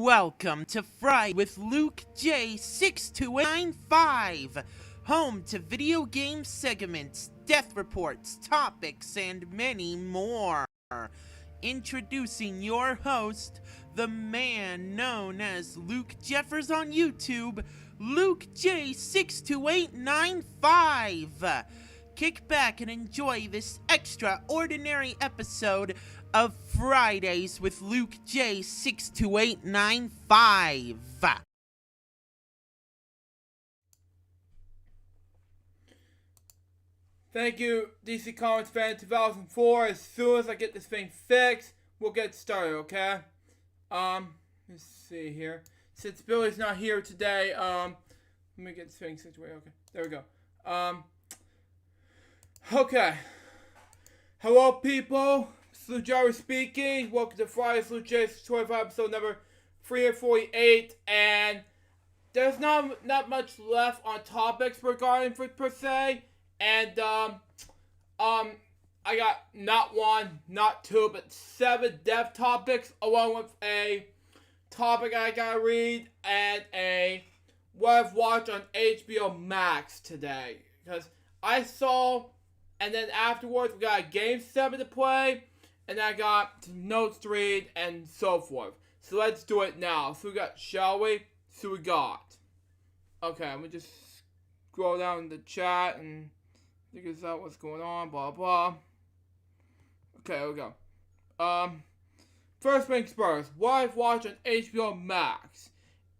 Welcome to Friday with LukeJ62895, home to video game segments, death reports, topics, and many more. Introducing your host, the man known as Luke Jeffers on YouTube, LukeJ62895. Kick back and enjoy this extraordinary episode of Fridays with Luke J62895. Thank you, DC Comics fan 2004. As soon as I get this thing fixed, we'll get started, okay? Let's see here. Since Billy's not here today, let me get this thing situated. Okay, there we go. Okay. Hello, people. Luke Jeffers speaking. Welcome to Friday's LukeJ625 episode number 348. And there's not much left on topics regarding per se. And I got not one, not two, but 7 dev topics, along with a topic I gotta read and a what I've watched on HBO Max today. Because I saw, and then afterwards we got a game 7 to play, and I got some notes to read and so forth. So let's do it now. So we got, shall we? So we got. Okay, let me just scroll down the chat and figure out what's going on, blah blah. Okay, here we go. First things first, what I've watched on HBO Max.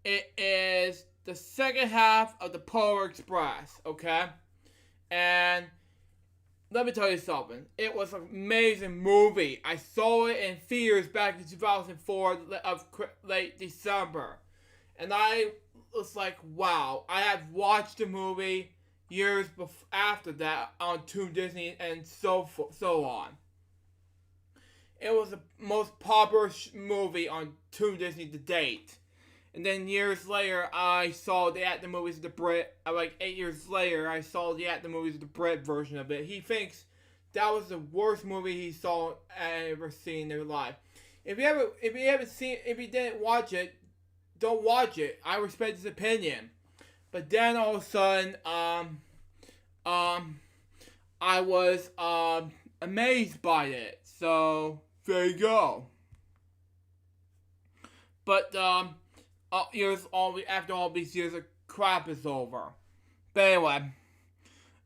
It is the second half of the Polar Express, okay? And let me tell you something. It was an amazing movie. I saw it in theaters back in 2004 of late December. And I was like, wow. I had watched the movie years after that on Toon Disney and so on. It was the most popular movie on Toon Disney to date. And then years later, I saw the movies of the Brit. Like 8 years later, I saw the movies of the Brit version of it. He thinks that was the worst movie he saw ever seen in their life. If you didn't watch it, don't watch it. I respect his opinion. But then all of a sudden, I was amazed by it. So there you go. But after all these years of crap is over. But anyway,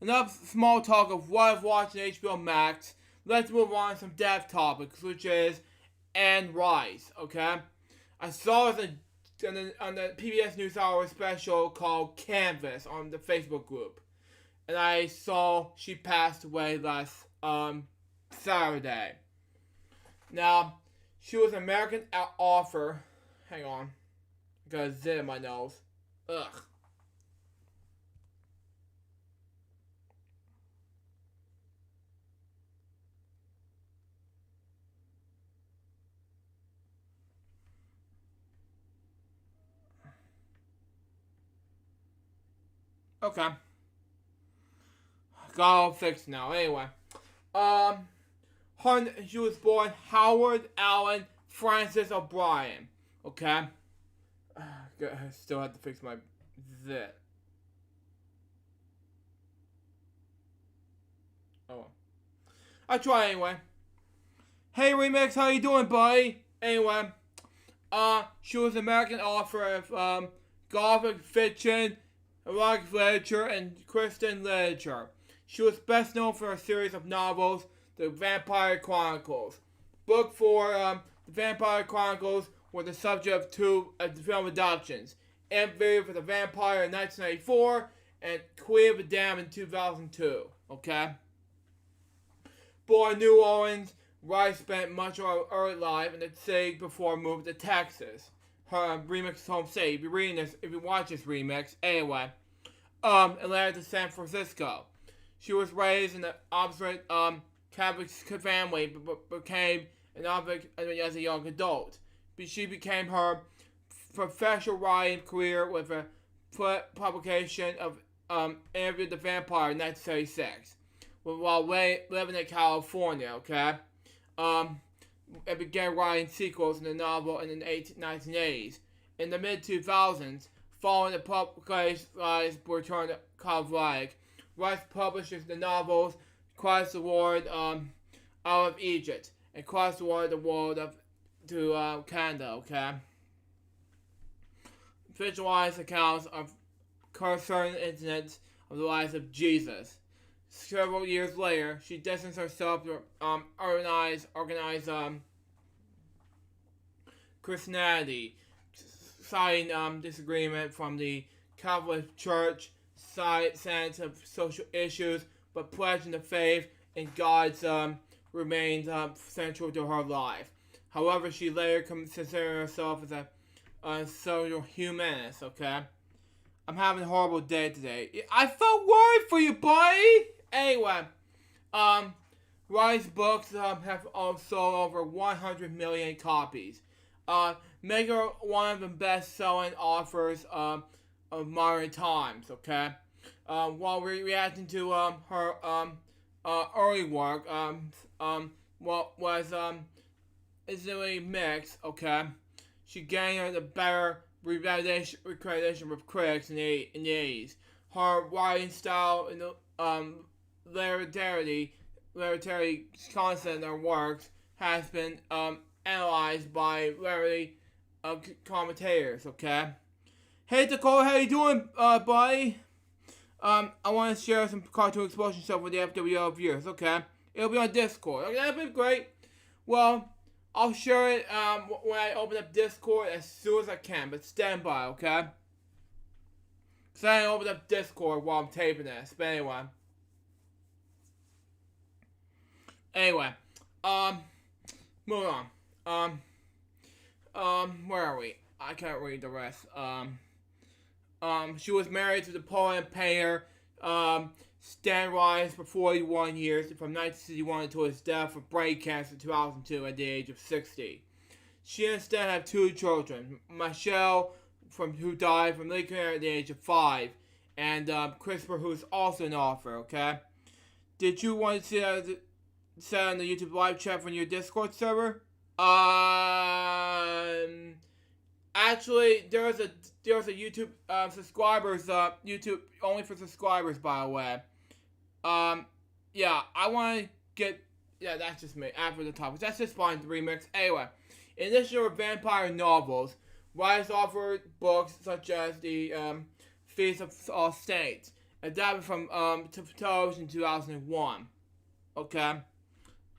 enough small talk of what I've watched on HBO Max. Let's move on to some dev topics, which is Anne Rice. Okay, I saw it on the PBS NewsHour special called Canvas on the Facebook group, and I saw she passed away last Saturday. Now, she was an American author. Hang on. I got a zit in my nose. Ugh. Okay. Got all fixed now. Anyway. She was born Howard Allen Francis O'Brien. Okay? I still have to fix my zit. Oh well. I'll try anyway. Hey Remix, how you doing, buddy? Anyway, she was an American author of Gothic fiction, erotic literature, and Christian literature. She was best known for a series of novels, The Vampire Chronicles. Book 4, The Vampire Chronicles, were the subject of 2 film adaptations. Interview for the Vampire in 1994 and Queen of the Damned in 2002. Okay? Born in New Orleans, Rice spent much of her early life in the city before moving to Texas. Her remix home state. If you watch this remix, anyway. Atlanta to San Francisco. She was raised in the observant Catholic family, but became an observant as a young adult. She began her professional writing career with a publication of Interview with the Vampire in 1936, while living in California. Okay, and began writing sequels in the novel in the 1980s. in the mid-2000s, following the publication return to Cove Lake. Rice publishes the novels Christ the Lord out of Egypt and Christ the Lord of the World to Canada, okay? Visualized accounts of certain incidents of the lives of Jesus. Several years later, she distanced herself from organized Christianity, citing disagreement from the Catholic Church, sense of social issues, but pledging the faith in God's remains central to her life. However, she later considered herself as a social humanist, okay? I'm having a horrible day today. I felt worried for you, buddy! Anyway, Rice's books have sold over 100 million copies. Make her one of the best-selling authors of modern times, okay? While we're reacting to her early work, what was is really mixed, okay? She gained a better recognition with critics in the 80s. Her writing style and literary content in her works has been analyzed by literary commentators, okay? Hey Dakota, how you doing, buddy? I want to share some cartoon explosion stuff with the FWL viewers, okay? It'll be on Discord. Okay, that'd be great. Well, I'll share it when I open up Discord as soon as I can, but stand by, okay? Because I didn't open up Discord while I'm taping this, but anyway. Moving on. Where are we? I can't read the rest. She was married to the poet and painter, Stan Rice for 41 years, from 1961 until his death of brain cancer in 2002 at the age of 60. She and Stan have 2 children, Michelle, who died from leukemia at the age of 5, and Christopher, who's also an author, okay? Did you want to see that set on the YouTube live chat from your Discord server? Actually, there's a YouTube subscribers YouTube only for subscribers, by the way. Yeah, I want to get that's just me after the topics. That's just fine. The remix. Anyway, in addition to her vampire novels, Rice offered books such as the Feast of All Saints, adapted from television in 2001. Okay,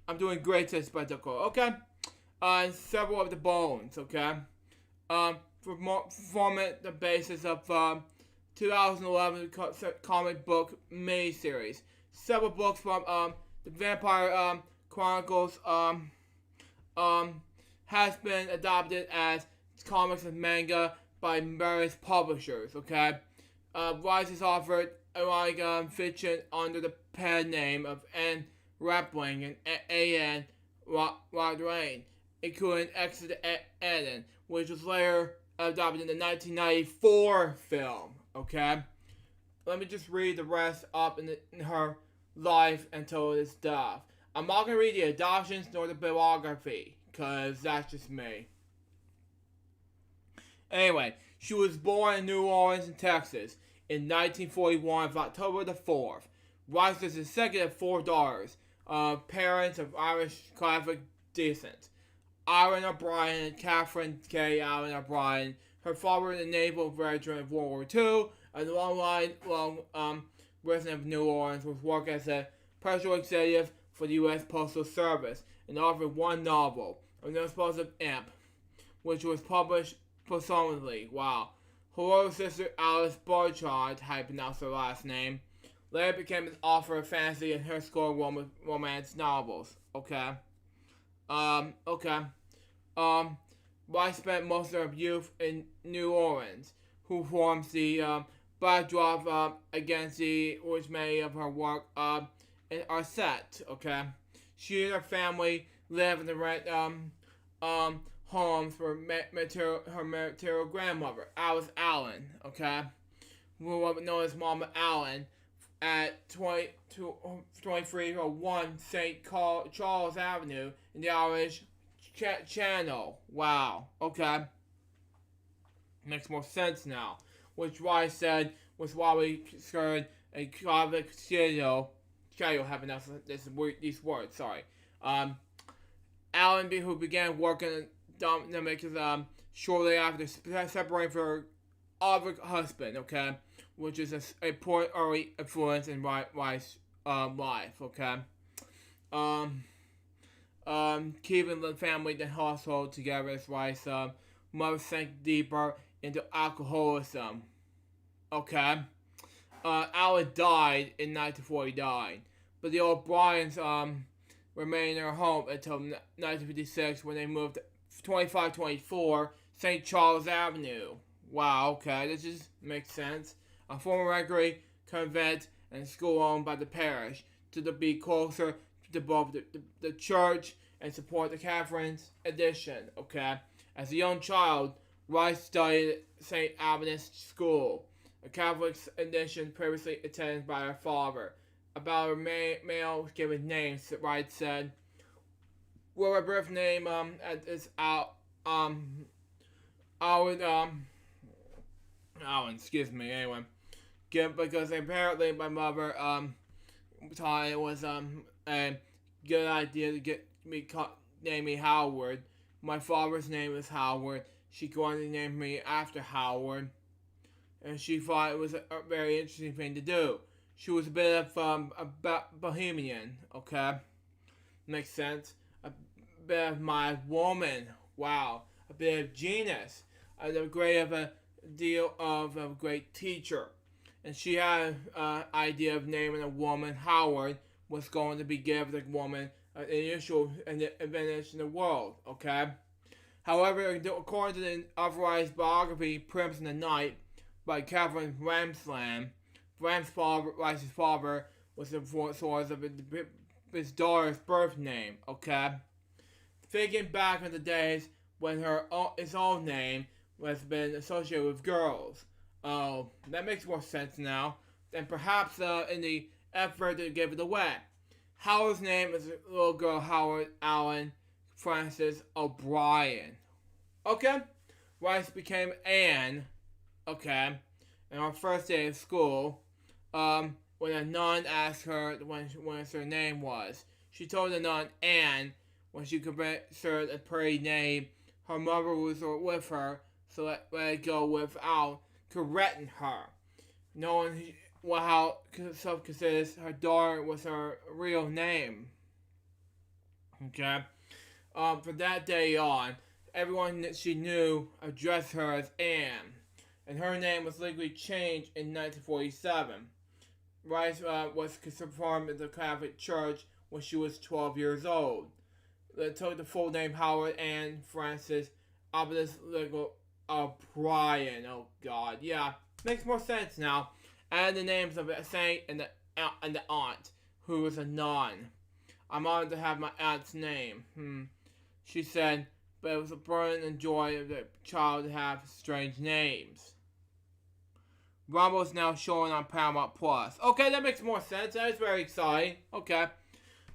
I'm doing great to spectacle. Okay, and several of the bones. Okay. Forming the basis of 2011 comic book miniseries. Several books from the Vampire Chronicles has been adopted as comics and manga by various publishers. Okay, Rice has offered erotic fiction under the pen name of N. Rappling and A.N. Rodrain, including Exit Eden, which was later adopted in the 1994 film, okay? Let me just read the rest up in her life until this death. I'm not going to read the adoptions nor the biography, because that's just me. Anyway, she was born in New Orleans, in Texas, in 1941 of October the 4th. Rice is the second of 4 daughters, parents of Irish Catholic descent. Aaron O'Brien and Catherine K. Allen O'Brien. Her father was a naval veteran of World War II, and a long resident of New Orleans, was working as a special executive for the U.S. Postal Service, and authored 1 novel, A Explosive Imp, which was published posthumously. Wow. Her older sister Alice Barchard, how you pronounce her last name, later became an author of fantasy and historical romance novels. Okay. Rice spent most of her youth in New Orleans, who forms the backdrop against which many of her work are set. Okay, she and her family live in the rent homes for her material grandmother, Alice Allen. Okay, who was known as Mama Allen, at 2301 St. Charles Avenue in the Irish Channel. Wow. Okay. Makes more sense now. Which Rice said was why we considered a convict shadow having these words, sorry. Allen, who began working in Dominic, shortly after separating from her other husband, okay, which is a important early influence in Rice's life, okay. Um, Keeping the family and household together as Rice's mother sank deeper into alcoholism, okay. Allen died in 1949, but the O'Briens remained in her home until 1956 when they moved to 2524 St. Charles Avenue. Wow, okay, this just makes sense. A former rectory, convent, and school owned by the parish to be closer to both the church and support the Catherine's edition, okay? As a young child, Rice studied at St. Agnes School, a Catholic edition previously attended by her father. About her male given name, Rice said, well, her birth name is Alan, excuse me, anyway. Because apparently my mother thought it was a good idea to name me Howard. My father's name is Howard. She wanted to name me after Howard, and she thought it was a very interesting thing to do. She was a bit of a bohemian, okay? Makes sense. A bit of my woman, wow. A bit of genius. A great teacher. And she had an idea of naming a woman Howard was going to be given the woman an initial advantage in the world, okay? However, according to the authorized biography Prince in the Night by Catherine Ramsland, Rice's father was the source of his daughter's birth name, okay? Thinking back on the days when his own name has been associated with girls. Oh, that makes more sense now. And perhaps in the effort to give it away. Howard's name is little girl Howard Allen Frances O'Brien. Okay? Rice became Anne, okay, on her first day of school, when a nun asked her what her name was. She told the nun Anne when she considered a pretty name. Her mother was with her, so let it go without correcting her. Knowing how self-considers her daughter was her real name. Okay? From that day on, everyone that she knew addressed her as Anne, and her name was legally changed in 1947. Rice was confirmed in the Catholic Church when she was 12 years old. They took the full name Howard Ann Frances Obelisk Legal O'Brien. Oh God, yeah, makes more sense now. And the names of the saint and the aunt, who was a nun. I'm honored to have my aunt's name. She said, but it was a burden and joy of the child to have strange names. Rumble is now showing on Paramount Plus. Okay, that makes more sense. That is very exciting. Okay.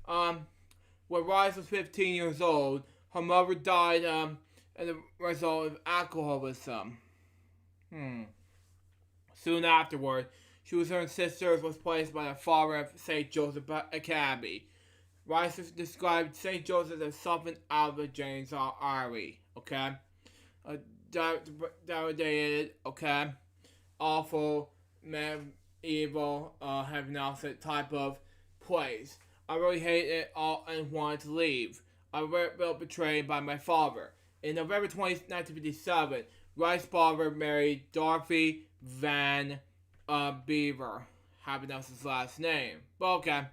When Rice was 15 years old, her mother died as a result of alcoholism. Soon afterward, she was her sister was placed by the father of St. Joseph Academy. Rice described St. Joseph as something out of the James R. Eyre, okay? Dilapidated, okay? Awful, medieval, have now said type of place. I really hated it all and wanted to leave. I felt betrayed by my father. In November 20, 1957, Rice's father married Dorothy Van Beaver. Having that's his last name. But okay.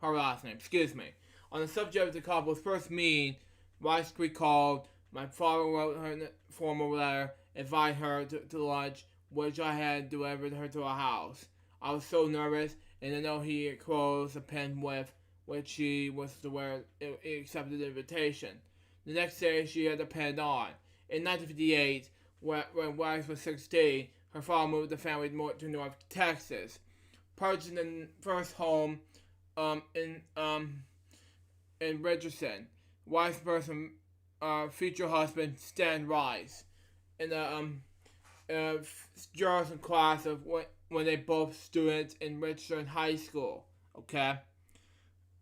Her last name, excuse me. On the subject of the couple's first meeting, Rice recalled, my father wrote her a formal letter, inviting her to lunch, which I had delivered her to her house. I was so nervous, and I know he closed a pen with which she was to wear, accepted the invitation. The next day, she had the pen on. In 1958, when Rice was 16, her father moved the family to North Texas, purchasing the first home in Richardson. Rice's future husband, Stan Rice. In the journalism class of when they both students in Richmond High School. Okay.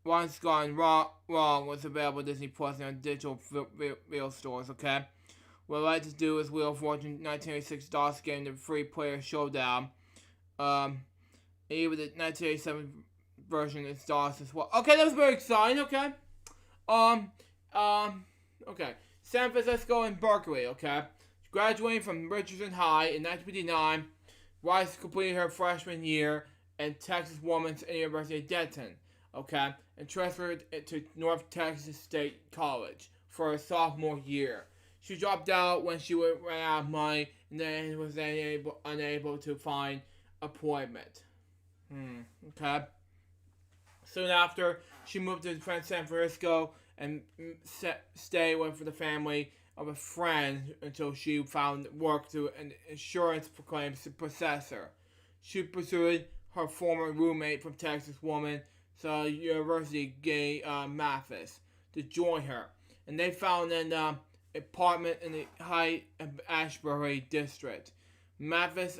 Once Gone Wrong was available on Disney Plus and on digital video stores. Okay. What I'd like to do is Wheel of Fortune 1986 DOS game, the free player showdown. Even the 1987 version is DOS as well. Okay, that was very exciting. Okay. Okay. San Francisco and Berkeley. Okay. Graduating from Richardson High in 1959, Rice completed her freshman year at Texas Woman's University of Denton. Okay, and transferred to North Texas State College for her sophomore year. She dropped out when she ran out of money and then was unable to find employment. Okay. Soon after, she moved to San Francisco and stayed with the family of a friend until she found work through an insurance claims processor. She pursued her former roommate from Texas Woman University, Gay Mathis, to join her, and they found an apartment in the Haight-Ashbury district. Mathis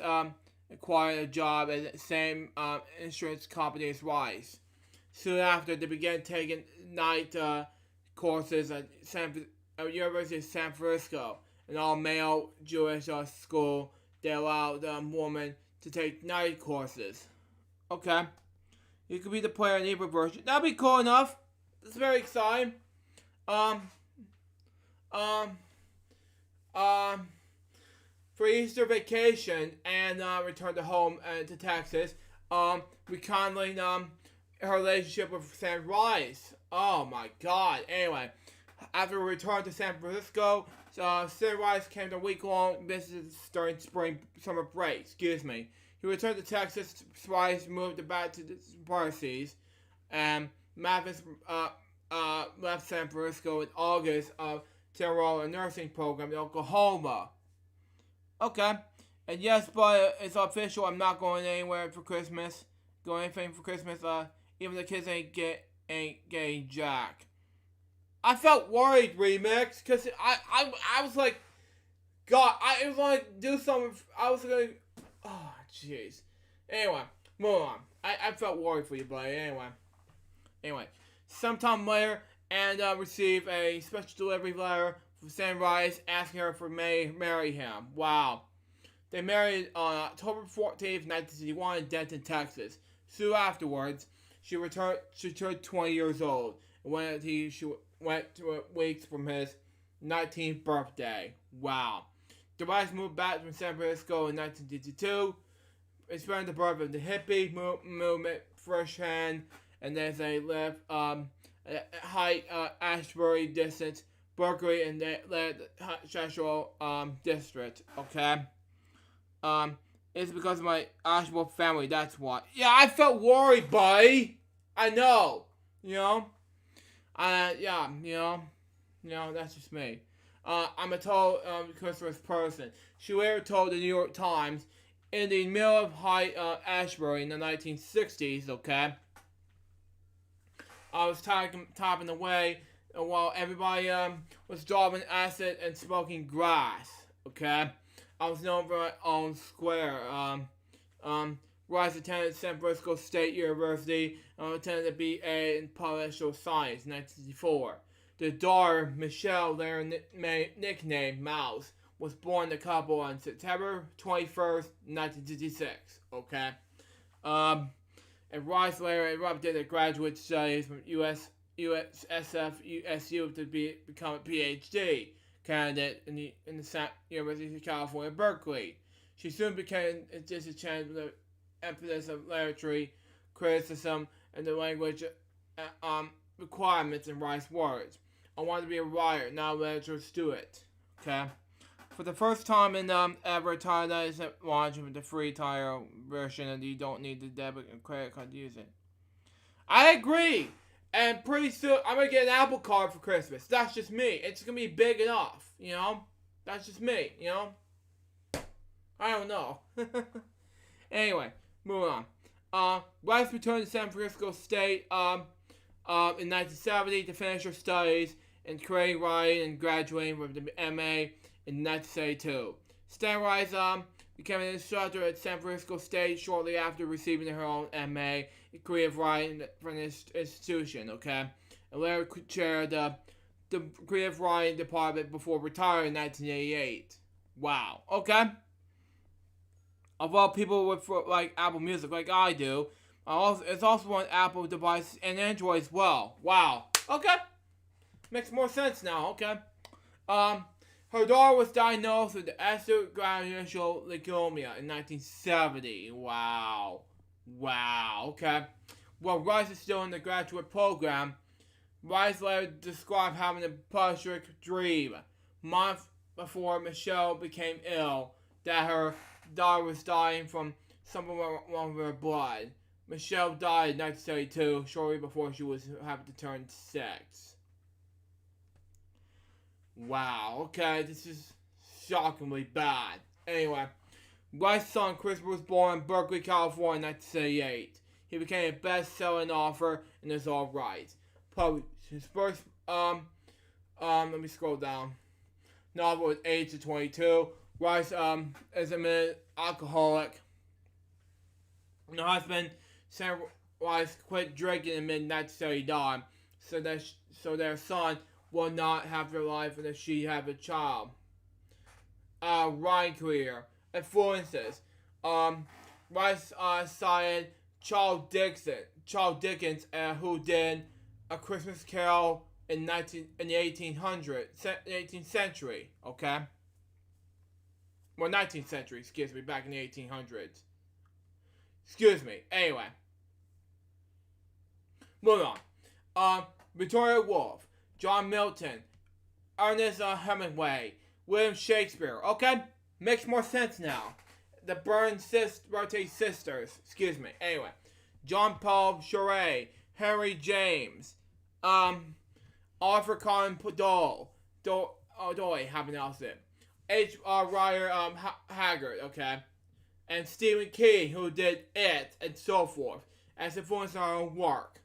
acquired a job at the same insurance company as Rice. Soon after, they began taking night courses at University of San Francisco, an all-male Jewish school. They allowed women to take night courses. Okay. You could be the player in the ebook version. That'd be cool enough. It's very exciting. For Easter vacation and return to home to Texas, rekindling her relationship with Sam Rice. Oh my God. Anyway, after we returned to San Francisco, Sam Rice came to a week-long visit during summer break. He returned to Texas. Rice moved back to the Parsees, and Mathis left San Francisco in August to enroll in a nursing program in Oklahoma. Okay, and yes, but it's official. I'm not going anywhere for Christmas. Going anything for Christmas. Even the kids ain't getting jack. I felt worried, Remix, because I was like, God, I was going to do something. I was going to. Oh, jeez. Anyway, move on. I felt worried for you, buddy. Anyway, sometime later, and received a special delivery letter from Sam Rice asking her to marry him. Wow. They married on October 14th, 1961 in Denton, Texas. Soon afterwards, she turned 20 years old, and she went to weeks from his 19th birthday. Wow. The Rice moved back from San Francisco in 1952. It spent the birth of the hippie movement firsthand, and then they lived at Haight-Ashbury district, Berkeley, and they led the Central district. Okay. It's because of my Asheville family. That's why. Yeah, I felt worried, buddy. I know. Yeah. That's just me. I'm a total Christmas person. She later told the New York Times, in the middle of Haight-Ashbury in the 1960s, okay, I was topping away while everybody was driving acid and smoking grass, okay. I was known for my own square. Rice attended San Francisco State University and attended a BA in Political Science in 1964. The daughter, Michelle, their nickname Mouse, was born to the couple on September 21st, 1966. Okay? And Rice later erupted in graduate studies from USF, USU to become a PhD candidate in the University of California, Berkeley. She soon became disenchanted with the emphasis of literary criticism and the language requirements in Rice's words. I wanted to be a writer, not a literature student. Okay? For the first time in ever, Tyler is launching with the free trial version, and you don't need the debit and credit card to use it. I agree! And pretty soon, I'm gonna get an Apple Card for Christmas. That's just me. It's gonna be big enough, you know? That's just me, you know? I don't know. Anyway, moving on. Rice returned to San Francisco State in 1970 to finish her studies in creative writing and graduating with the MA in 1972. Stan Rice became an instructor at San Francisco State shortly after receiving her own MA in creative writing from this institution, okay? And later chaired the creative writing department before retiring in 1988. Wow, okay? Of all people with like Apple Music, like I do, it's also on Apple devices and Android as well. Wow, okay? Makes more sense now, okay? Her daughter was diagnosed with extragranulational leukemia in 1970. Wow. Wow, okay. While Rice is still in the graduate program, Rice later described having a publisher's dream months before Michelle became ill that her daughter was dying from something wrong with her blood. Michelle died in 1972, shortly before she was having to turn 6. Wow, okay, this is shockingly bad. Anyway, Rice's son Christopher was born in Berkeley, California in 1978. He became a best-selling author and is all right. Published his first, let me scroll down. Novel at age of 22. Rice, is an alcoholic. And her husband, Sam Rice, quit drinking in mid-1979 so their son will not have their life unless she have a child. Writing career. Influences. Rice cited Charles Dickens, who did A Christmas Carol in the 18th century, okay? Well, 19th century, excuse me, back in the 1800s. Excuse me, anyway. Moving on. Victoria Woolf, John Milton, Ernest Hemingway, William Shakespeare. Okay, makes more sense now. The Byrne sisters. Excuse me. Anyway, John Paul Charay, Henry James, Arthur Conan Doyle. How pronounce it? H.R. Rider Haggard. Okay, and Stephen King, who did It and so forth, as influenced her own work.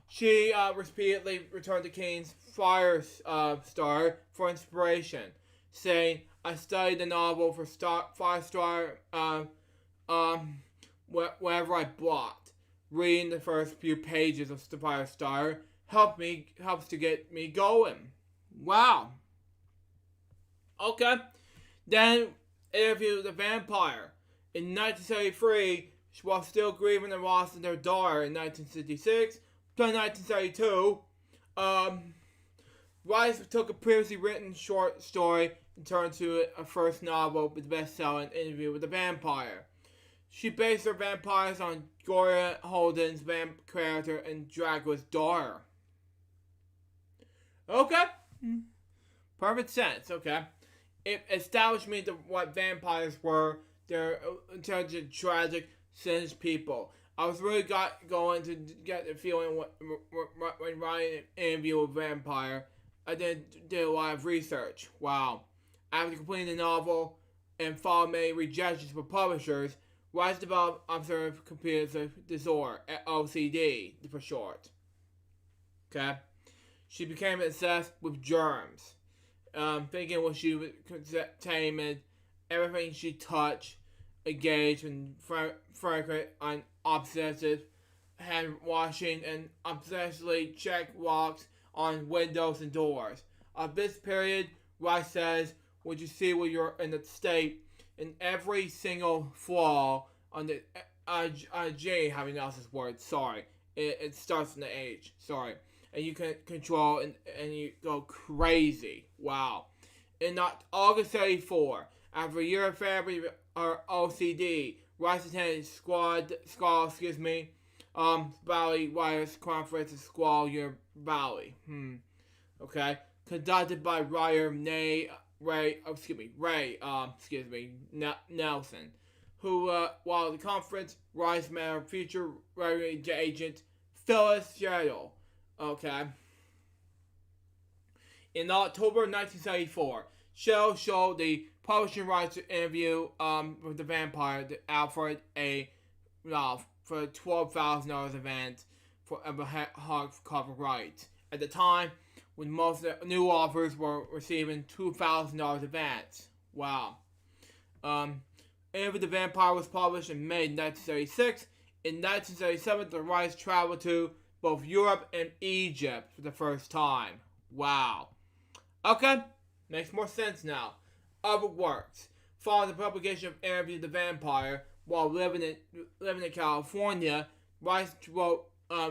She repeatedly returned to King's Firestar for inspiration, saying, "I studied the novel for Firestar wherever I blocked. Reading the first few pages of Firestar helps to get me going." Wow. Okay. Then interviewed the vampire. In 1973, while still grieving the loss of their daughter in 1966, to 1972, Rice took a previously written short story and turned to a first novel with the best-selling Interview with the Vampire. She based her vampires on Gloria Holden's vamp character and Dracula's daughter. Okay. Perfect sense, okay. It established me what vampires were. They're intelligent, tragic, sinister people. I was really going to get the feeling when writing an Interview with a Vampire. I did a lot of research. Wow. After completing the novel and following many rejections from publishers, Rice developed obsessive compulsive disorder, OCD for short. Okay? She became obsessed with germs, thinking what she would contain everything she touched, engaged in frequent and obsessive hand washing and obsessively check locks on windows and doors. Of this period, Rice says, "Would you see when you're in the state in every single flaw on the J having else's word, sorry. It starts in the H, sorry. And you can control and you go crazy. Wow. In August 84, after a year of therapy or OCD, Rice attended Valley Writers Conference in Squaw Valley. Okay. Conducted by writer Ray Nelson, who, while at the conference, Rice met her future writing agent, Phyllis Shadle. Okay. In October 1974, Shadle showed the publishing rights to Interview with the Vampire to Alfred A. Ralph for a $12,000 event for a hardcover rights. At the time, when most of the new offers were receiving $2,000 advance. Wow. Interview the Vampire was published in May 1936. In 1937, the Rice traveled to both Europe and Egypt for the first time. Wow. Okay, makes more sense now. Other works. Following the publication of Interview the Vampire, while living in California, Rice wrote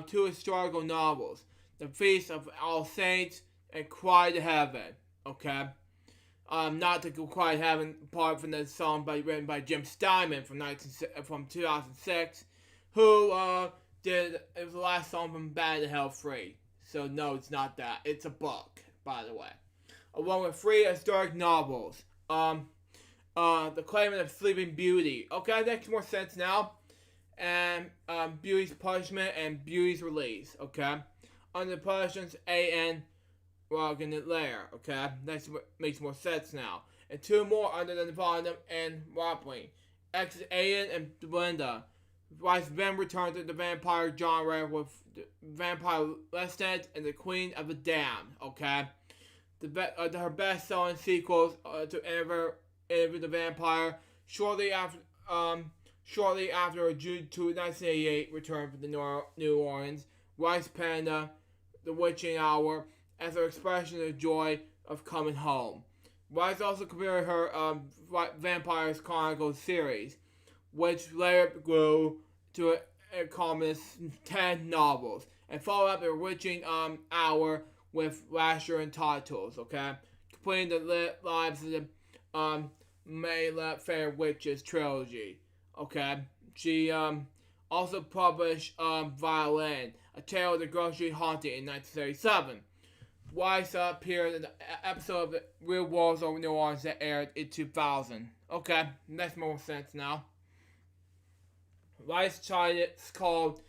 2 historical novels, The Feast of All Saints and Cry to Heaven. Okay? Not the Cry to Heaven part from the song written by Jim Steinman from 2006, who it was the last song from Bad to Hell Free. So no, it's not that. It's a book, by the way. Along with 3 historic novels. The Claimant of Sleeping Beauty. Okay, that makes more sense now. And Beauty's Punishment and Beauty's Release. Okay, under the punishments A.N. Rogan and Lair. Okay, that makes more sense now. And 2 more under the volume and Roppling. Exit A.N. and Belinda. Rice then returned to the vampire genre with the Vampire Lestat and the Queen of the Damned. Okay, her best-selling sequels to Interview the Vampire. Shortly after June 2, 1988, returned from New Orleans, Rice penned The Witching Hour as her expression of the joy of coming home. Rice also completed her Vampires Chronicles series, which later grew to a common 10 novels, and followed up The Witching Hour with Lasher and titles. Okay, completing the lives of the May Let Fair Witches trilogy. Okay, she also published Violin, A Tale of the Grove Street Haunting in 1937. Rice appeared in the episode of The Real Worlds Over New Orleans that aired in 2000. Okay, makes more sense now. Rice titles called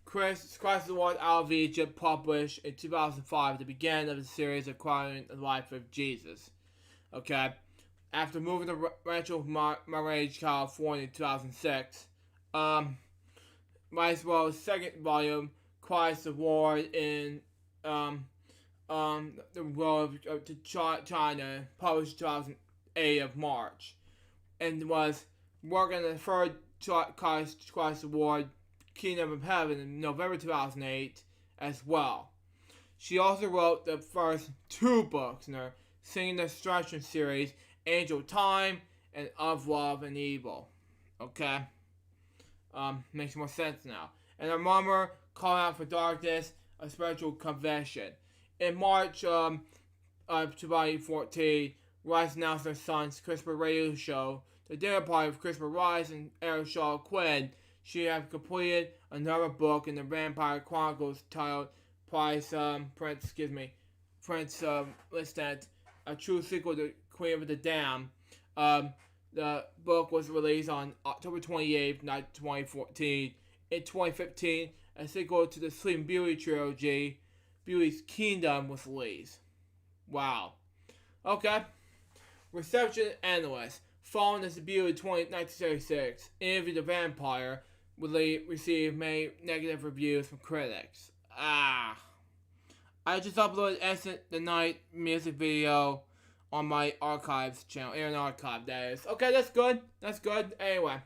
Christ the Lord Out of Egypt, published in 2005, the beginning of the series chronicling the life of Jesus. Okay, after moving to Rancho Mirage, California in 2006, Rice wrote his second volume, Christ the Lord in the Road to China, published 2008 of March, and was working on the third Christ the Lord, Kingdom of Heaven, in November 2008 as well. She also wrote the first 2 books in her Singing Destruction series, Angel Time and Of Love and Evil. Okay? Makes more sense now. And her mama called out for darkness, a spiritual confession. In March of 2014, Rice announced her son's Christopher radio show, The Dinner Party with Christopher Rice and Eric Shaw Quinn. She had completed another book in the Vampire Chronicles titled Prince Lestat, a true sequel to Queen of the Damned. The book was released on October 28th, 2014. In 2015, a sequel to the Sleeping Beauty trilogy, Beauty's Kingdom, was released. Wow. Okay. Reception analyst. Following this debut in 1936, Interview the Vampire received many negative reviews from critics. I just uploaded Essence the Night music video on my archives channel, Aaron Archive, that is. Okay, that's good. That's good. Anyway.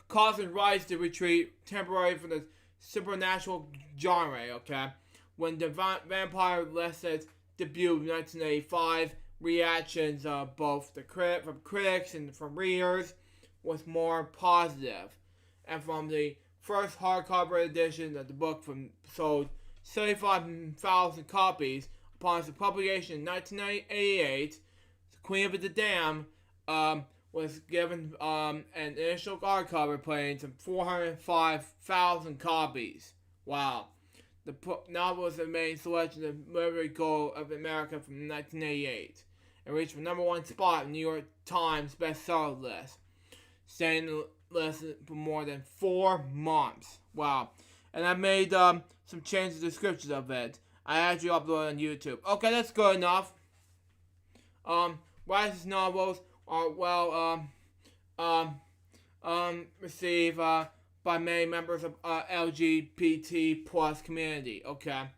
Causing Rice to retreat temporarily from the supernatural genre, okay? When the Vampire Lestat's debut in 1985, reactions both from critics and from readers was more positive. And from the first hardcover edition of the book sold 75,000 copies upon its publication in 1988, The Queen of the Damned was given an initial hardcover playing some 405,000 copies. Wow. The novel was the main selection of Literary Gold of America from 1988 and reached the #1 spot in the New York Times bestseller list, staying in the list for more than 4 months. Wow. And I made some changes to the descriptions of it. I actually uploaded on YouTube. Okay, that's good enough. Rice's novels are well received by many members of LGBT plus community. Okay,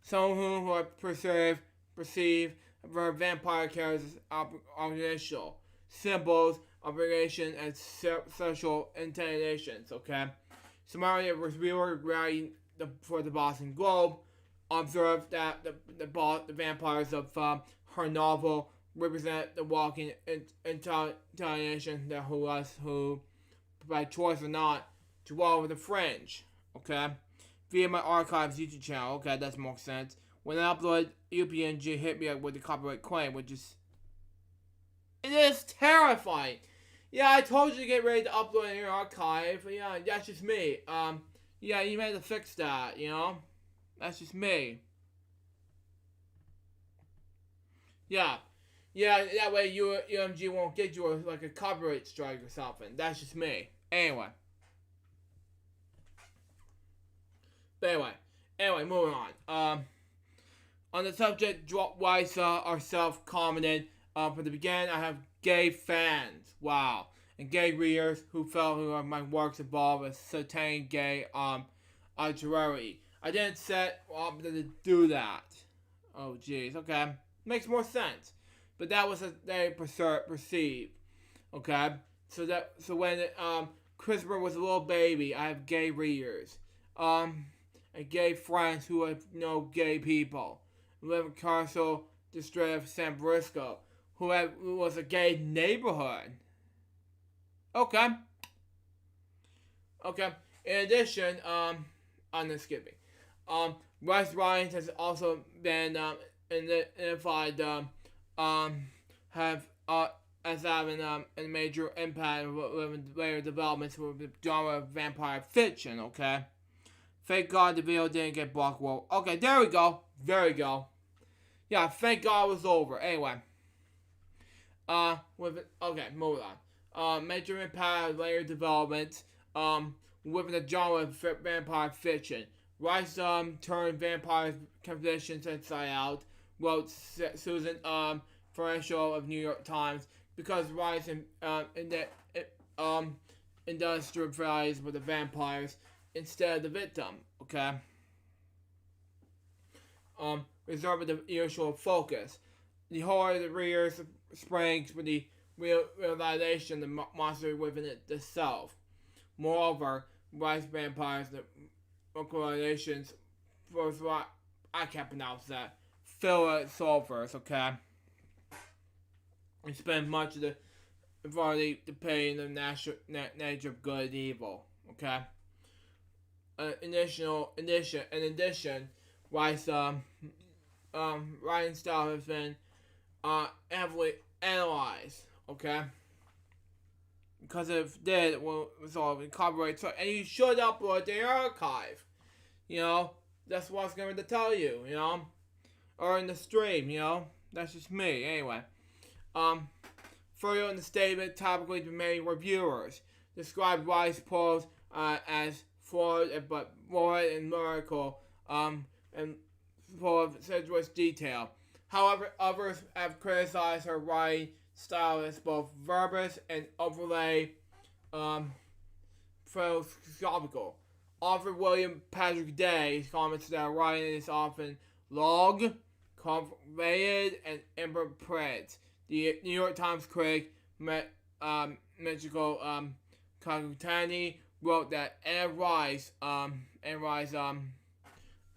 some of whom are perceive their vampire characters as artificial symbols obligation and social intimidations, okay? Somalia was writing for the Boston Globe, observed that the vampires of her novel represent the walking intonation that who, by choice or not, dwell with the fringe, okay? Via my archives YouTube channel, okay, that makes sense. When I upload, UPNG hit me with the copyright claim, which is... It is terrifying! Yeah, I told you to get ready to upload in your archive. Yeah, that's just me. Yeah, you had to fix that, you know? That's just me. Yeah. Yeah, that way UMG won't get you like a copyright strike or something. That's just me. Anyway. But anyway, moving on. On the subject, Weiss ourselves commented, from the beginning, I have gay fans. Wow. And gay readers who felt my works involved with certain gay artillery. I didn't set up to do that. Oh, jeez. Okay. Makes more sense. But that was they perceived. Okay? So when Christopher was a little baby, I have gay readers. And gay friends who know gay people. Who live in Castle District of San Francisco. Who was a gay neighborhood. Okay. In addition, skip me. Rice Ryan has also been identified as having a major impact with later developments with the genre of vampire fiction. Okay. Thank God the video didn't get blocked. Well, okay, there we go. Yeah, thank God it was over. Anyway. Moving on. Major impact later development within the genre of vampire fiction. Rice turned vampire conditions inside out, wrote Susan Ferrential of New York Times, because Rice industrialized with the vampires instead of the victim. Okay. Reserving the usual focus. The horror of the readers springs with the realization of the monster within itself. Moreover, Rice vampires, the localizations, I can't pronounce that, philosophers, okay? We spend much of the ability to pay in the nature of good and evil, okay? In addition, Rice writing style has been heavily analyzed, okay? Because if it did, it will result in copyright. And you should upload the archive. You know, that's what I was going to tell you, you know? Or in the stream, you know? That's just me, anyway. Further in the statement, topically to many reviewers, described Rice's prose as flawed but florid and lyrical, and full of sensuous detail. However, others have criticized her writing style as both verbose and overly philosophical. Author William Patrick Day comments that writing is often long, conveyed, and interpreted. The New York Times critic Michiko Kakutani wrote that Anne Rice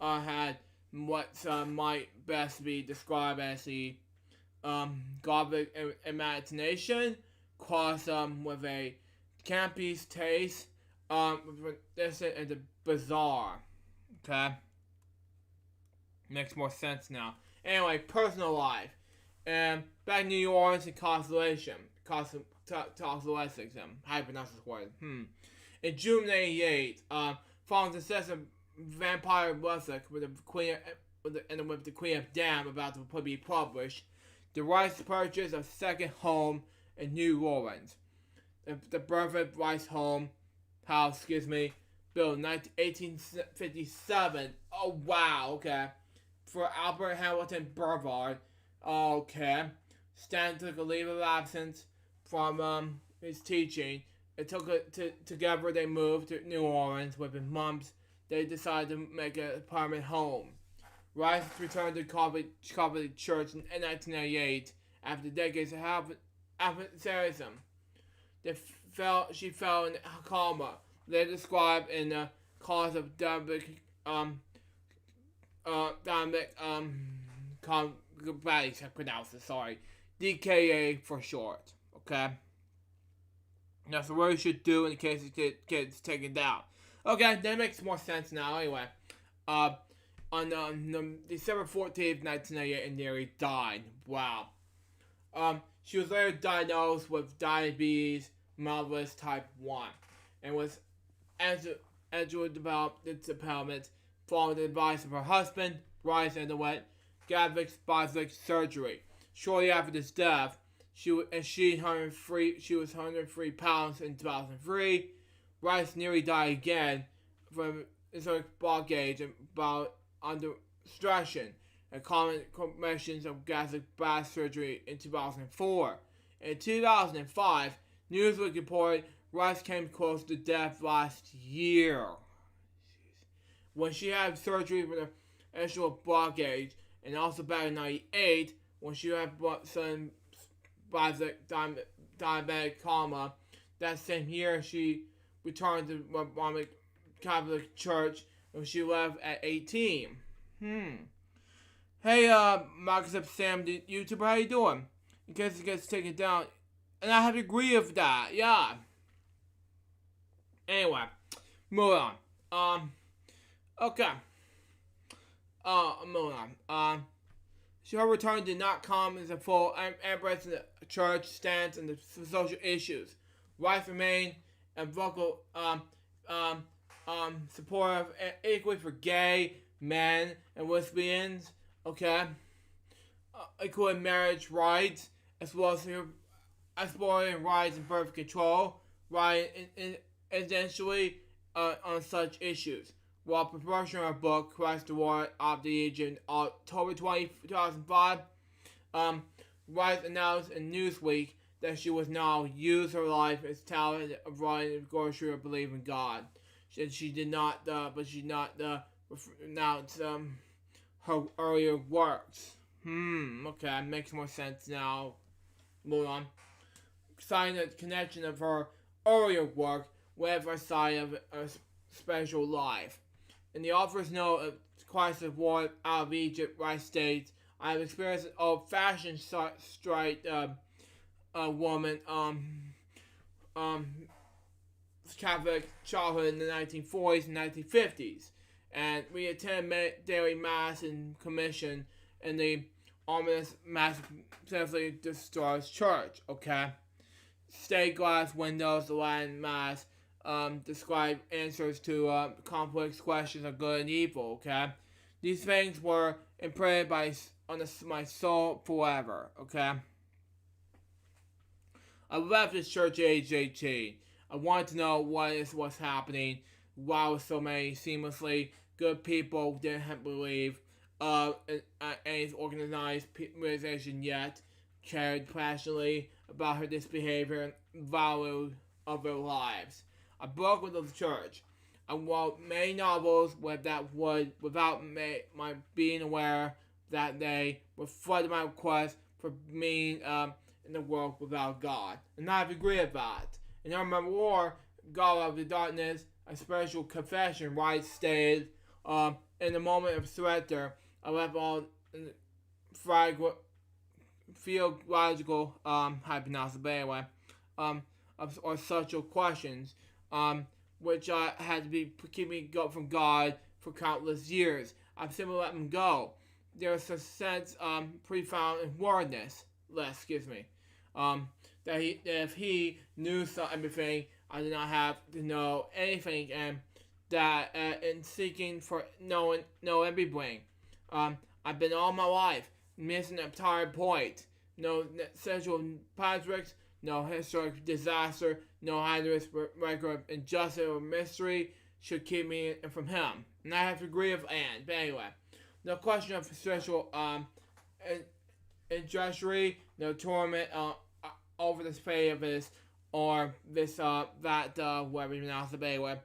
had what might best be described as the gothic imagination, crossed with a campy taste, this and the bizarre. Okay, makes more sense now. Anyway, personal life. Back in New Orleans in Constellation. Constellation. How you pronounce this word? In June '88, following the success of Vampire Rustic with the Queen of Dam about to be published, the Rice purchased a second home in New Orleans. The Burford Rice house, built in 1857. Oh wow, okay. For Albert Hamilton Burford. Okay. Stan took a leave of absence from his teaching. Together they moved to New Orleans. Within months, they decided to make a permanent home. Rice returned to Catholic Church in 1998 after decades of absenteeism. she fell in a coma. They described in the cause of diabetic I pronounce it, sorry. DKA for short. Okay? That's what you should do in case it gets taken down. Okay, that makes more sense now. Anyway, on December 14th, 1998, Neri died. Wow. She was later diagnosed with diabetes mellitus type 1 and was developed its impairment following the advice of her husband. Rice underwent gastric surgery. Shortly after his death, she was 103 pounds in 2003. Rice nearly died again from ischemic blockage and under stress and complications of gastric bypass surgery in 2004. In 2005, Newsweek reported Rice came close to death last year when she had surgery for the ischemic blockage, and also back in 1998 when she had sudden diabetic coma. That same year, she returned to the Roman Catholic Church when she left at 18. Hey, Marcus Sam, the YouTuber, how you doing? In case it gets taken down. And I have to agree with that, yeah. Anyway, moving on. Okay. Moving on. Her return did not come as a full embrace in the church stance and the social issues. Rice remained a vocal supportive equally for gay men and lesbians, okay? Equal marriage rights, as well as exploring rights and birth control, right, essentially on such issues. While promoting her book, Christ the War of the Age in October 2005, Rice announced in Newsweek that she was now use her life as talent of writing and grocery or believe in God. She did not, announce her earlier works. Okay, makes more sense now. Moving on. Citing the connection of her earlier work with her side of a special life. In the author's note of Christ the War out of Egypt, Rice states, I have experienced an old-fashioned straight woman Catholic childhood in the 1940s and 1950s, and we attended daily mass and commission in the ominous, massively destroyed church. Okay, stained glass windows, the Latin mass describe answers to complex questions of good and evil. Okay, these things were imprinted on my soul forever. Okay. I left this church at age 18. I wanted to know what's happening. Why so many seamlessly good people didn't believe any organized organization yet cared passionately about her disbehavior and value of their lives. I broke with the church. I wrote many novels without my being aware that they reflected my request for being in the world without God. And I agree with that. And I remember war, God of the darkness, a spiritual confession, Rice stated, in the moment of surrender, I left all theological, how to pronounce it, but anyway, or social questions, which I had to be keeping from God for countless years. I've simply let them go. There's a sense, profound inwardness, that if he knew everything, I did not have to know anything, and that in seeking for know everything, I've been all my life missing the entire point. No sexual projects, no historic disaster, no hazardous record of injustice or mystery should keep me from him. And I have to agree with Anne. But anyway, no question of sexual injustice, no torment over this fate of this or this whatever you pronounce it, anyway.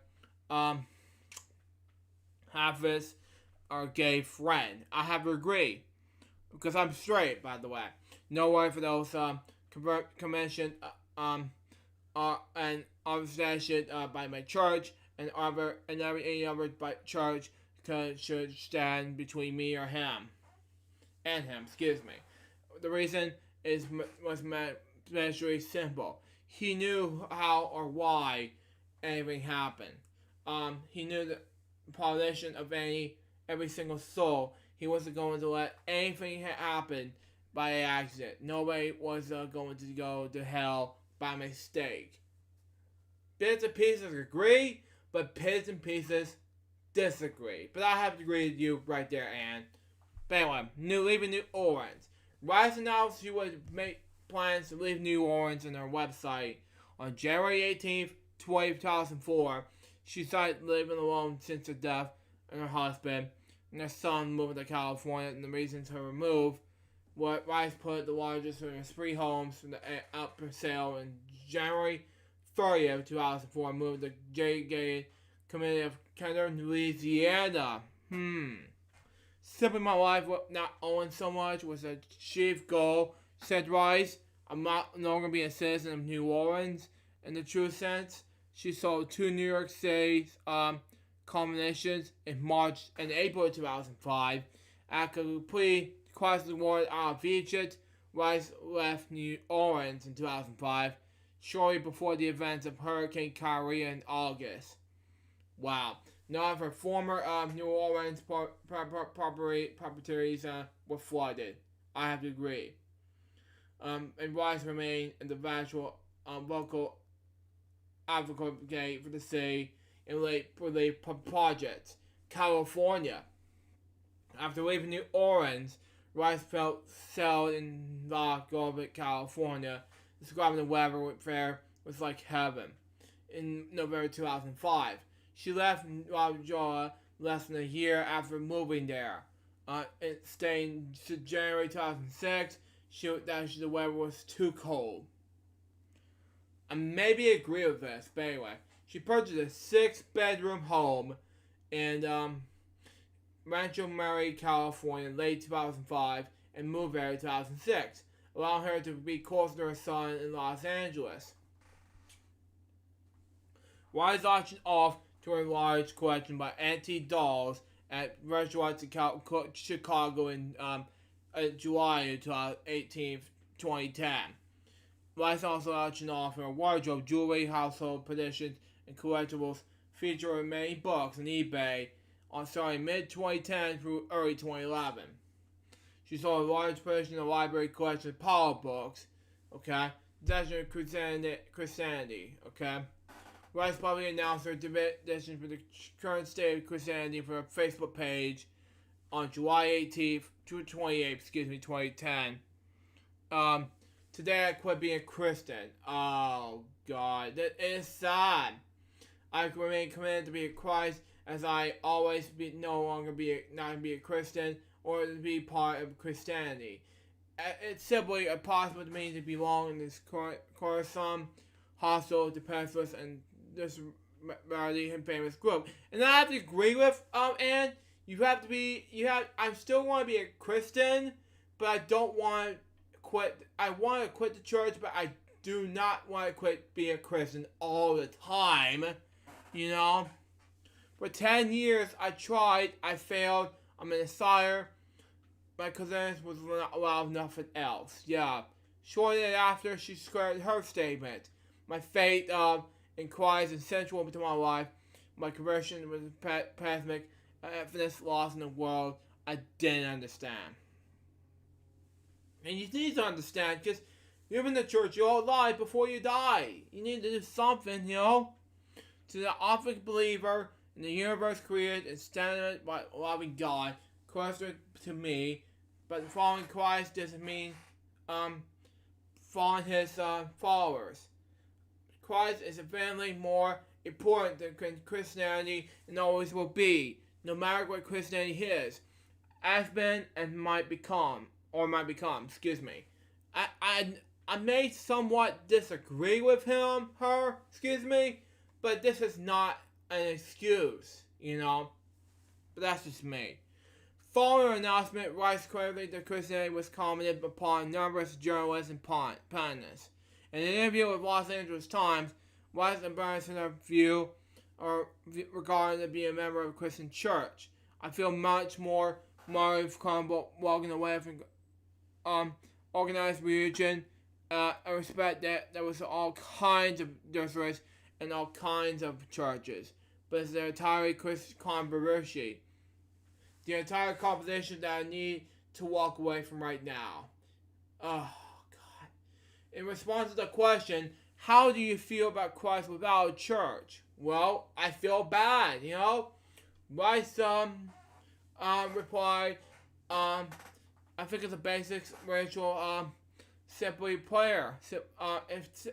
Have this or gay friend. I have to agree. Because I'm straight, by the way. No worry for those convention and obsession by my church, and any other by church should stand between me or him, excuse me. The reason was especially simple. He knew how or why anything happened. He knew the position of every single soul. He wasn't going to let anything happen by accident. Nobody was going to go to hell by mistake. Bits and pieces agree, but bits and pieces disagree. But I have to agree with you right there, Anne. But anyway, leaving New Orleans. Rice announced she would make plans to leave New Orleans on her website on January 18th, 2004. She started living alone since her death, and her husband and their son moving to California. And the reasons her move, what Rice put the largest of her 3 homes up for sale in January 30th, 2004. Moved to Gated Community of Kendall, Louisiana. Simply my life not owing so much was a chief goal, said Rice. I'm not no longer being a citizen of New Orleans in the true sense. She sold 2 New York City combinations in March and April 2005. After complete crisis award out of Egypt, Rice left New Orleans in 2005, shortly before the events of Hurricane Kyrie in August. Wow. None of her former New Orleans properties were flooded. I have to agree. And Rice remained in the virtual local advocate for the city and related projects. California. After leaving New Orleans, Rice felt settled in La Gulf, California, describing the weather there was like heaven. In November 2005. She left Georgia less than a year after moving there. Staying to January 2006, the weather was too cold. I maybe agree with this, but anyway, she purchased a 6-bedroom home in Rancho Mary, California, in late 2005, and moved there in 2006, allowing her to be closer to her son in Los Angeles. Rice auctioned off to a large collection by antique dolls at restaurants in Chicago in July 18th, 2010. Rice also auctioned off her wardrobe, jewelry, household petitions, and collectibles featuring many books on eBay starting mid-2010 through early 2011. She sold a large portion of the library collection of power books, okay? That's Christianity, okay? Rice publicly announced her dedication for the current state of Christianity for her Facebook page on July 18th, 2010. Today I quit being a Christian. Oh, God. That is sad. I remain committed to be a Christ as I always no longer not be a Christian or to be part of Christianity. It's simply impossible to me to belong in this quarrelsome, hostile, defenseless, and this rarely famous group. And I have to agree with Anne. I still want to be a Christian, but I don't want to quit. I want to quit the church, but I do not want to quit being a Christian all the time. You know? For 10 years, I tried, I failed, I'm an insider. My cousin was not allowed nothing else. Yeah. Shortly after, she squared her statement. My fate, inquiries and central to my life, my conversion was plasmic, infinite loss in the world I didn't understand. And you need to understand, because you're in the church your whole life before you die. You need to do something, you know? To the authentic believer in the universe created and standard by loving God, closer to me, but following Christ doesn't mean following his followers. Christ is infinitely more important than Christianity and always will be, no matter what Christianity is, has been and might become, excuse me. I may somewhat disagree with her, but this is not an excuse, you know, but that's just me. Following her announcement, Rice claimed that Christianity was commented upon numerous journalists and pundits, In an interview with Los Angeles Times, Rice embarrassed her view regarding to being a member of a Christian church. I feel much more comfortable walking away from organized religion. I respect that there was all kinds of districts and all kinds of churches, but it's the entire Christian controversy. The entire composition that I need to walk away from right now. Oh, God. In response to the question, how do you feel about Christ without a church? Well, I feel bad, Rice, replied, I think it's a basic ritual, simply prayer.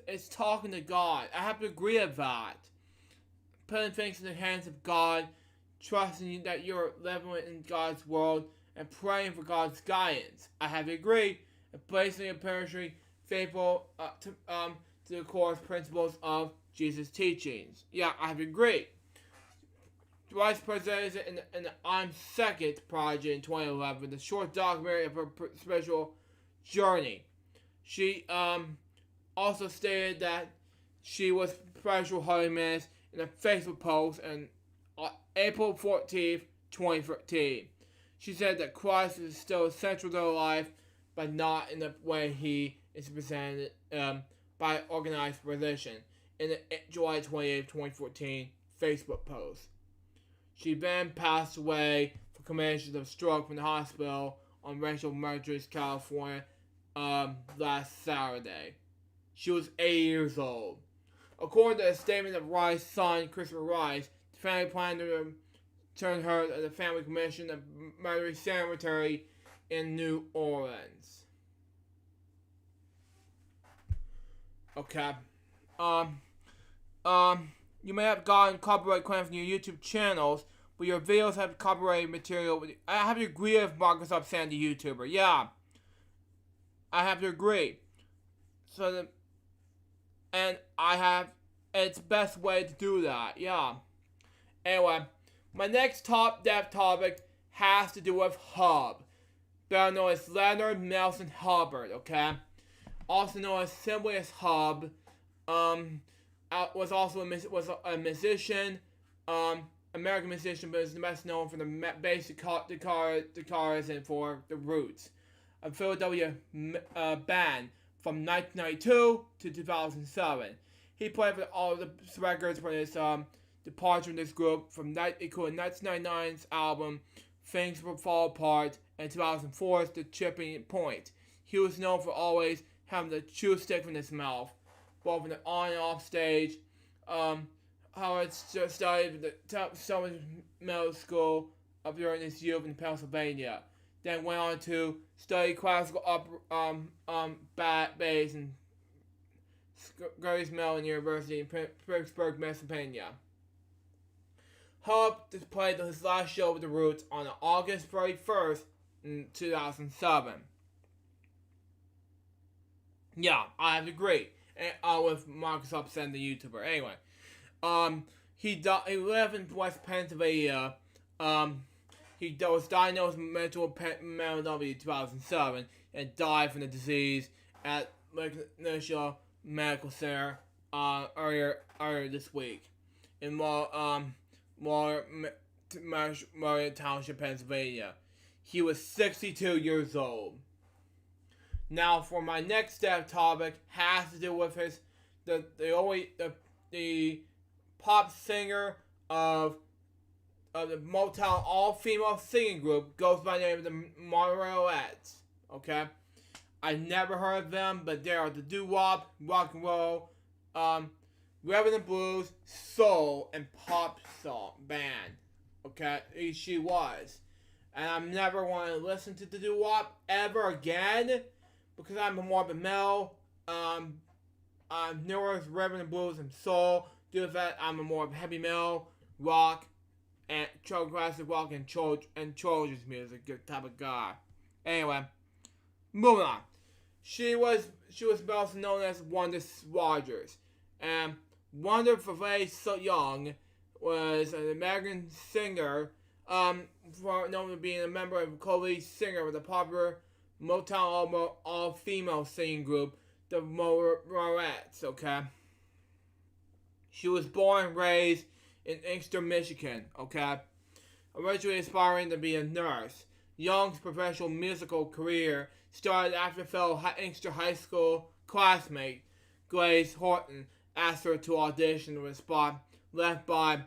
It's talking to God. I have to agree with that. Putting things in the hands of God, trusting that you're living in God's world, and praying for God's guidance. I have to agree. And placing a parachute faithful to the core principles of Jesus' teachings. Yeah, I have to agree. Rice presented it in the I'm Second project in 2011, the short documentary of her spiritual journey. She also stated that she was spiritual holiness in a Facebook post on April 14th, 2013. She said that Christ is still central to her life, but not in the way he is presented by organized religion in the July 28th, 2014 Facebook post. She then passed away from complications of stroke from the hospital on Rachel Murders, California, last Saturday. She was 80 years old. According to a statement of Rice's son, Christopher Rice, the family planned to return her to the Family Commission of Murder Cemetery in New Orleans. Okay. You may have gotten copyright claims from your YouTube channels, but your videos have copyrighted material. I have to agree with Microsoft Sandy YouTuber. Yeah. I have to agree. It's best way to do that. Yeah. Anyway, my next top dev topic has to do with Hub, better known as Leonard Nelson Hubbard, okay? Also known as simply as Hub, was also a musician, American musician, but is best known for the basic guitars and for the Roots, a Philadelphia band from 1992 to 2007. He played for all the records for his departure from this group, including 1999's album Things Will Fall Apart and 2004's The Chipping Point. He was known for always having the chew stick in his mouth, both in the on and off stage. Howard studied at the Summer Middle School up during his youth in Pennsylvania. Then went on to study classical bass and Grace Mellon University in Pittsburgh, Pennsylvania. Hub played his last show with the Roots on August 31st, 2007. Yeah, I have to agree. With Microsoft Send the YouTuber. Anyway, he lived in West Pennsylvania. He was diagnosed with mental malady in 2007 and died from the disease at National Medical Center earlier this week in Marion Township, Pennsylvania. He was 62 years old. Now, for my next step topic, has to do with the pop singer of the Motown all-female singing group, goes by the name of the Marioettes. Okay, I never heard of them, but they are the doo-wop, rock and roll, rhythm and blues, soul, and pop song band. Okay, she was, and I'm never want to listen to the doo-wop ever again. Because I'm more of a metal, newer rhythm and blues and soul. Due to that, I'm a more of heavy metal, rock, and classic rock and children's music type of guy. Anyway, moving on. She was also known as Wanda Rogers, and Wanda for very so young was an American singer, known for being a member of co-lead singer with a popular Motown all-female singing group, the Morettes, okay? She was born and raised in Inkster, Michigan, okay? Originally aspiring to be a nurse. Young's professional musical career started after fellow Inkster High School classmate Grace Horton asked her to audition for a spot left by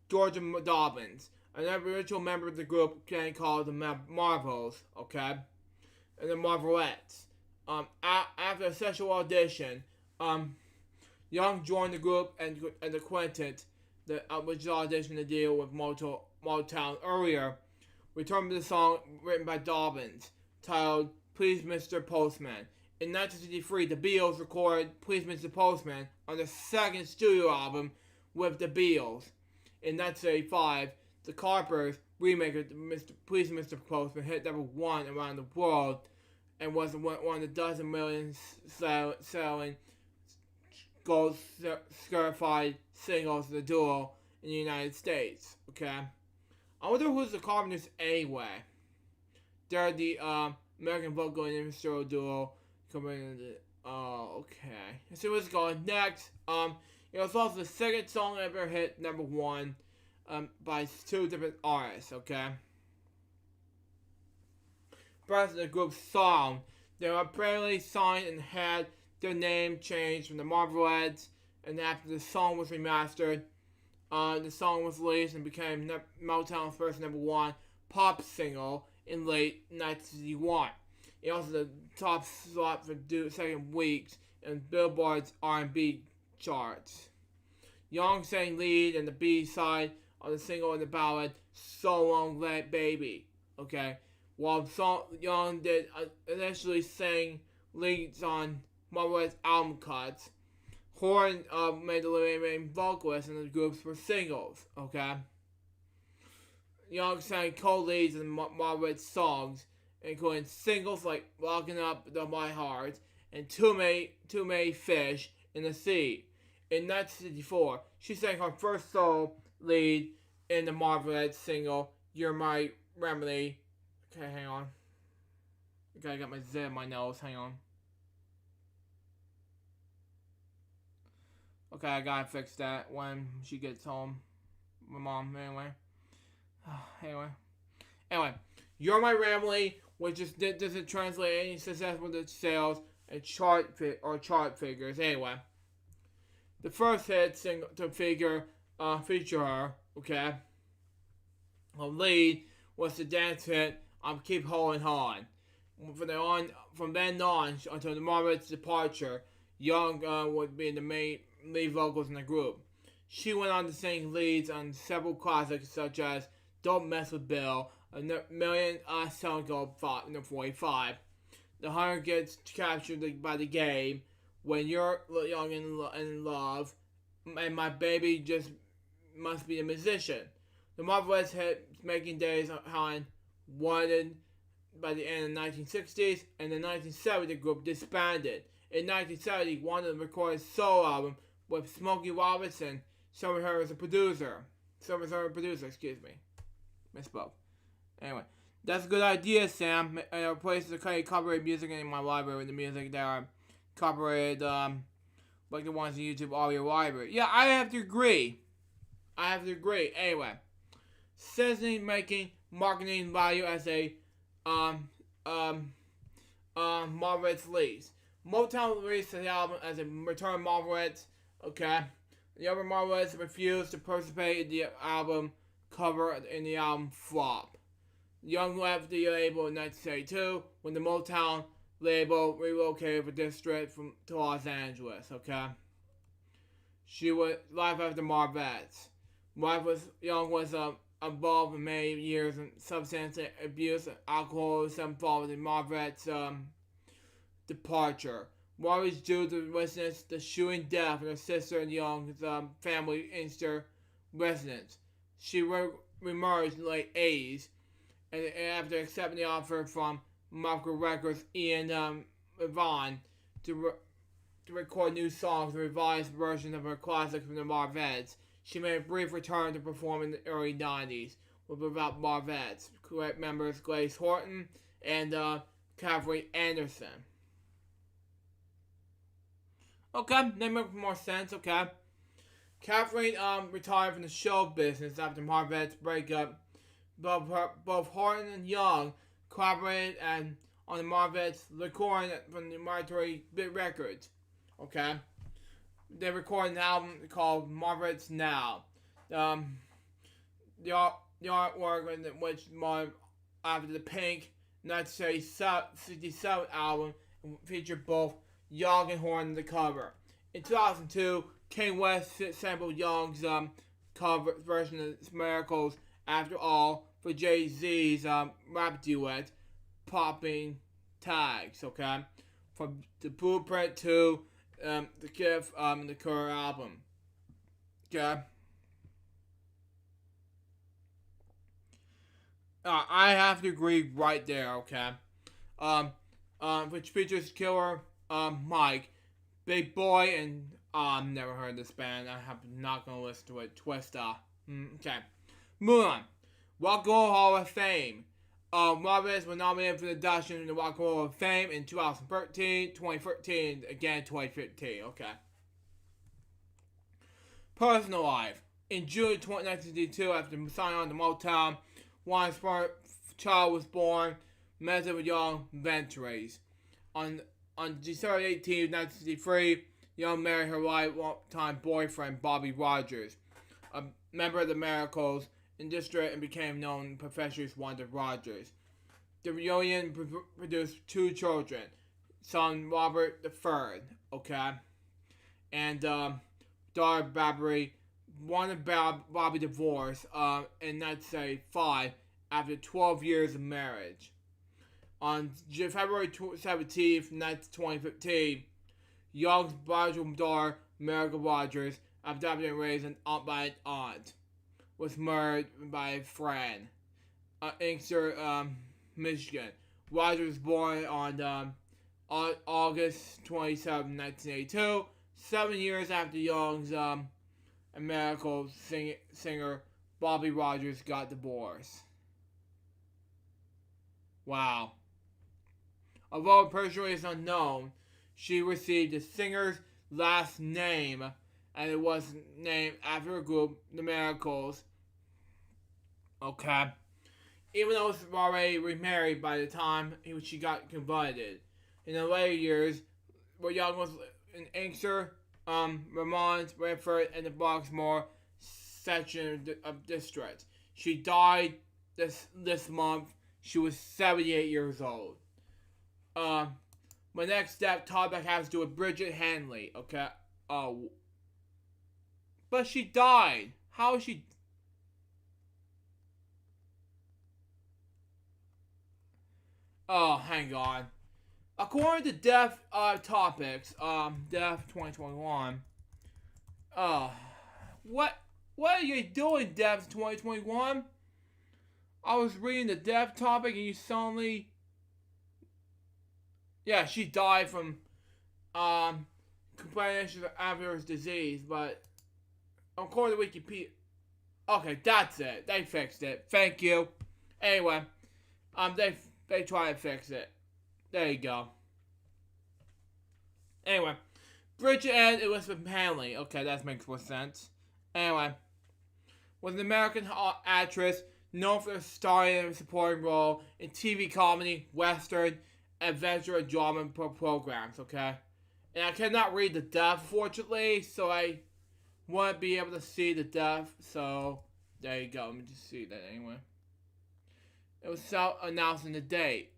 Georgia Dobbins, an original member of the group called the Marvels, okay? And the Marvelettes. After a sexual audition, Young joined the group and the quintet, which auditioned to deal with Motown earlier, returned to the song written by Dobbins, titled Please Mr. Postman. In 1963, the Beatles recorded Please Mr. Postman on the second studio album with the Beatles. In 1985, the Carpers remake of Please Mr. Postman hit #1 around the world and was one of the dozen million selling gold certified singles of the duo in the United States. Okay, I wonder who's the Carpenters anyway. They're the American vocal and instrumental duo. Okay. Let's see what's going next. It was also the second song ever hit #1 by 2 different artists. Okay. First, of the group's song. They were apparently signed and had their name changed from the Marvelettes, and after the song was remastered, the song was released and became Motown's first #1 pop single in late 1961. It also the top slot for 2 second weeks in Billboard's R&B charts. Young sang lead and the B-side of the single and the ballad "So Long Baby." Okay, while Young did initially sang leads on Marvelettes' album cuts, Horn made the main vocalist in the groups for singles. Okay, Young sang co-leads in Marvelettes' songs, including singles like "Locking Up My Heart" and "Too Many Fish in the Sea." In 1964, she sang her first solo lead in the Marvelettes single "You're My Remedy." Okay, hang on. Okay, I got my Z in my nose. Hang on. Okay, I gotta fix that when she gets home. My mom, anyway. Anyway, "You're My Remedy," which just doesn't translate any success with its sales and chart figures. Anyway, the first hit single to feature her, okay, lead was the dance hit "Keep Holding On." From then on until the Marvelettes' departure, Young would be the main lead vocals in the group. She went on to sing leads on several classics such as "Don't Mess with Bill," a million selling gold in the 45. The hunter gets captured by the game, "When You're Young and in Love," and "My Baby Just Must Be a Musician." The Marvelettes hit making days on Wanted by the end of the 1960s, and in 1970 the group disbanded. In 1970, Wanted recorded a solo album with Smokey Robinson, serving her as a producer. Misspoke. Anyway, that's a good idea, Sam. I replace the copyrighted music in my library with the music that are copyrighted, like the ones in YouTube Audio Library. Yeah, I have to agree. Anyway, Disney making marketing value as a Marvelettes release. Motown released the album as a return Marvelettes. Okay, the other Marvelettes refused to participate in the album cover in the album flop. Young left the label in 1972 when the Motown label relocated for district to Los Angeles. Okay, she was life after Marvelettes. Young was involved in many years in substance abuse and alcoholism following Marvelettes' departure. Worries due to witness the shooting death of her sister and Young's family Inkster residence. She reemerged in the late 80s, and after accepting the offer from Marco Records' Ian Yvonne to record new songs and revised versions of her classics from the Marvelettes, she made a brief return to perform in the early 90s without Marvelettes members Grace Horton and Catherine Anderson. Okay, that makes more sense. Okay. Catherine retired from the show business after Marvette's breakup. Both Horton and Young collaborated on the Marvette's recording from the Monterey Bit Records. Okay. They recorded an album called Marvette's Now. Um, the artwork in which after the Pink 1967 album featured both Young and Horn on the cover. In 2002, Kanye West sampled Young's cover version of Miracles After All for Jay-Z's rap duet, Popping Tags, okay? From the blueprint to the gift in the current album. Okay? I have to agree right there, okay? Which features Killer Mike, Big Boy, and I've never heard this band. I'm not gonna listen to it. Twista. Okay. Moving on. Rock and Roll Hall of Fame. Marvelous was nominated for the induction in the Rock and Roll Hall of Fame in 2013, 2013, again 2015. Okay. Personal life. In June 1962, after signing on to Motown, one child was born, Meza Young Ventures. On December 18, 1963, Young married her lifetime boyfriend, Bobby Rogers, a member of the Miracles Industry, and became known professionally as Wanda Rogers. The reunion produced two children, son Robert III, okay, and daughter Barbary. One of Bobby divorced in 1975 after 12 years of marriage. On February 17th, 2015, Young's biological daughter, America Rogers, adopted and raised by an aunt, was murdered by a friend, Inkster, Michigan. Rogers was born on August 27, 1982, 7 years after Young's American singer Bobby Rogers got divorced. Wow. Although personally is unknown, she received the singer's last name, and it was named after a group, the Miracles. Okay. Even though it was already remarried by the time she got converted. In the later years, where Young was in Inkster, Vermont, Redford, and the Baltimore section of district. She died this month. She was 78 years old. My next topic has to do with Bridget Hanley, okay? But she died. How is she? Oh, hang on. According to Death Topics, Death 2021. What are you doing, Death 2021? I was reading the Death Topic and you suddenly. Yeah, she died from complications of Alzheimer's disease, but according to Wikipedia. Okay, that's it. They fixed it. Thank you. Anyway, they try to fix it. There you go. Anyway, Bridget and Elizabeth Hanley. Okay, that makes more sense. Anyway, was an American actress known for starring in a supporting role in TV comedy, western, adventure, and drama programs. Okay, and I cannot read the death, fortunately, so I won't be able to see the death. So there you go. Let me just see that anyway. It was announcing the date.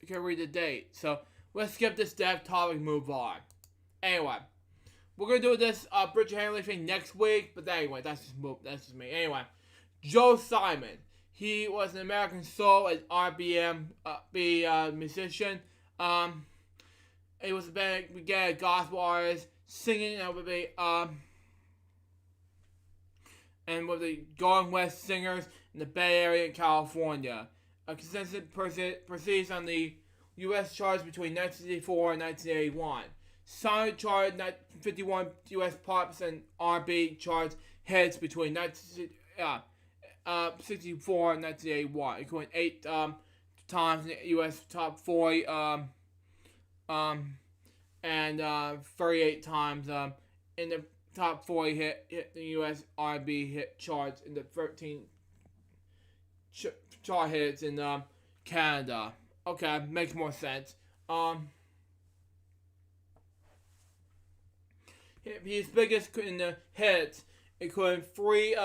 You can read the date. So let's skip this death topic and move on. Anyway, we're gonna do this Bridget Hanley thing next week. But anyway, that's just me. Anyway, Joe Simon. He was an American soul and R&B musician. He was a gospel artist, singing and with the Going West Singers in the Bay Area in California. A consistent proceeds on the U.S. charts between 1984 and 1981. Solid chart 51 U.S. pop and R&B charts hits between 1964 and 1981, including 8 times in the U.S. top 40, and and 38 times in the top 40 hit the U.S. R&B hit charts in the 13 chart hits in Canada. Okay, makes more sense. His biggest in the hits, including 3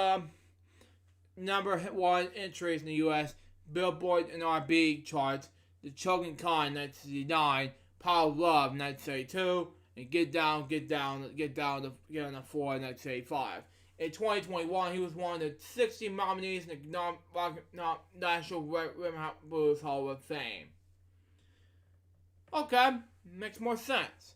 number 1 entries in the U.S. Billboard and R&B charts: "The Choking Con" 1969, "Power of Love" 1972, and "Get Down, Get Down, Get Down, Get on the Floor" 1985. In 2021, he was one of the 60 nominees in the National Rhythm and Blues Hall of Fame. Okay, makes more sense.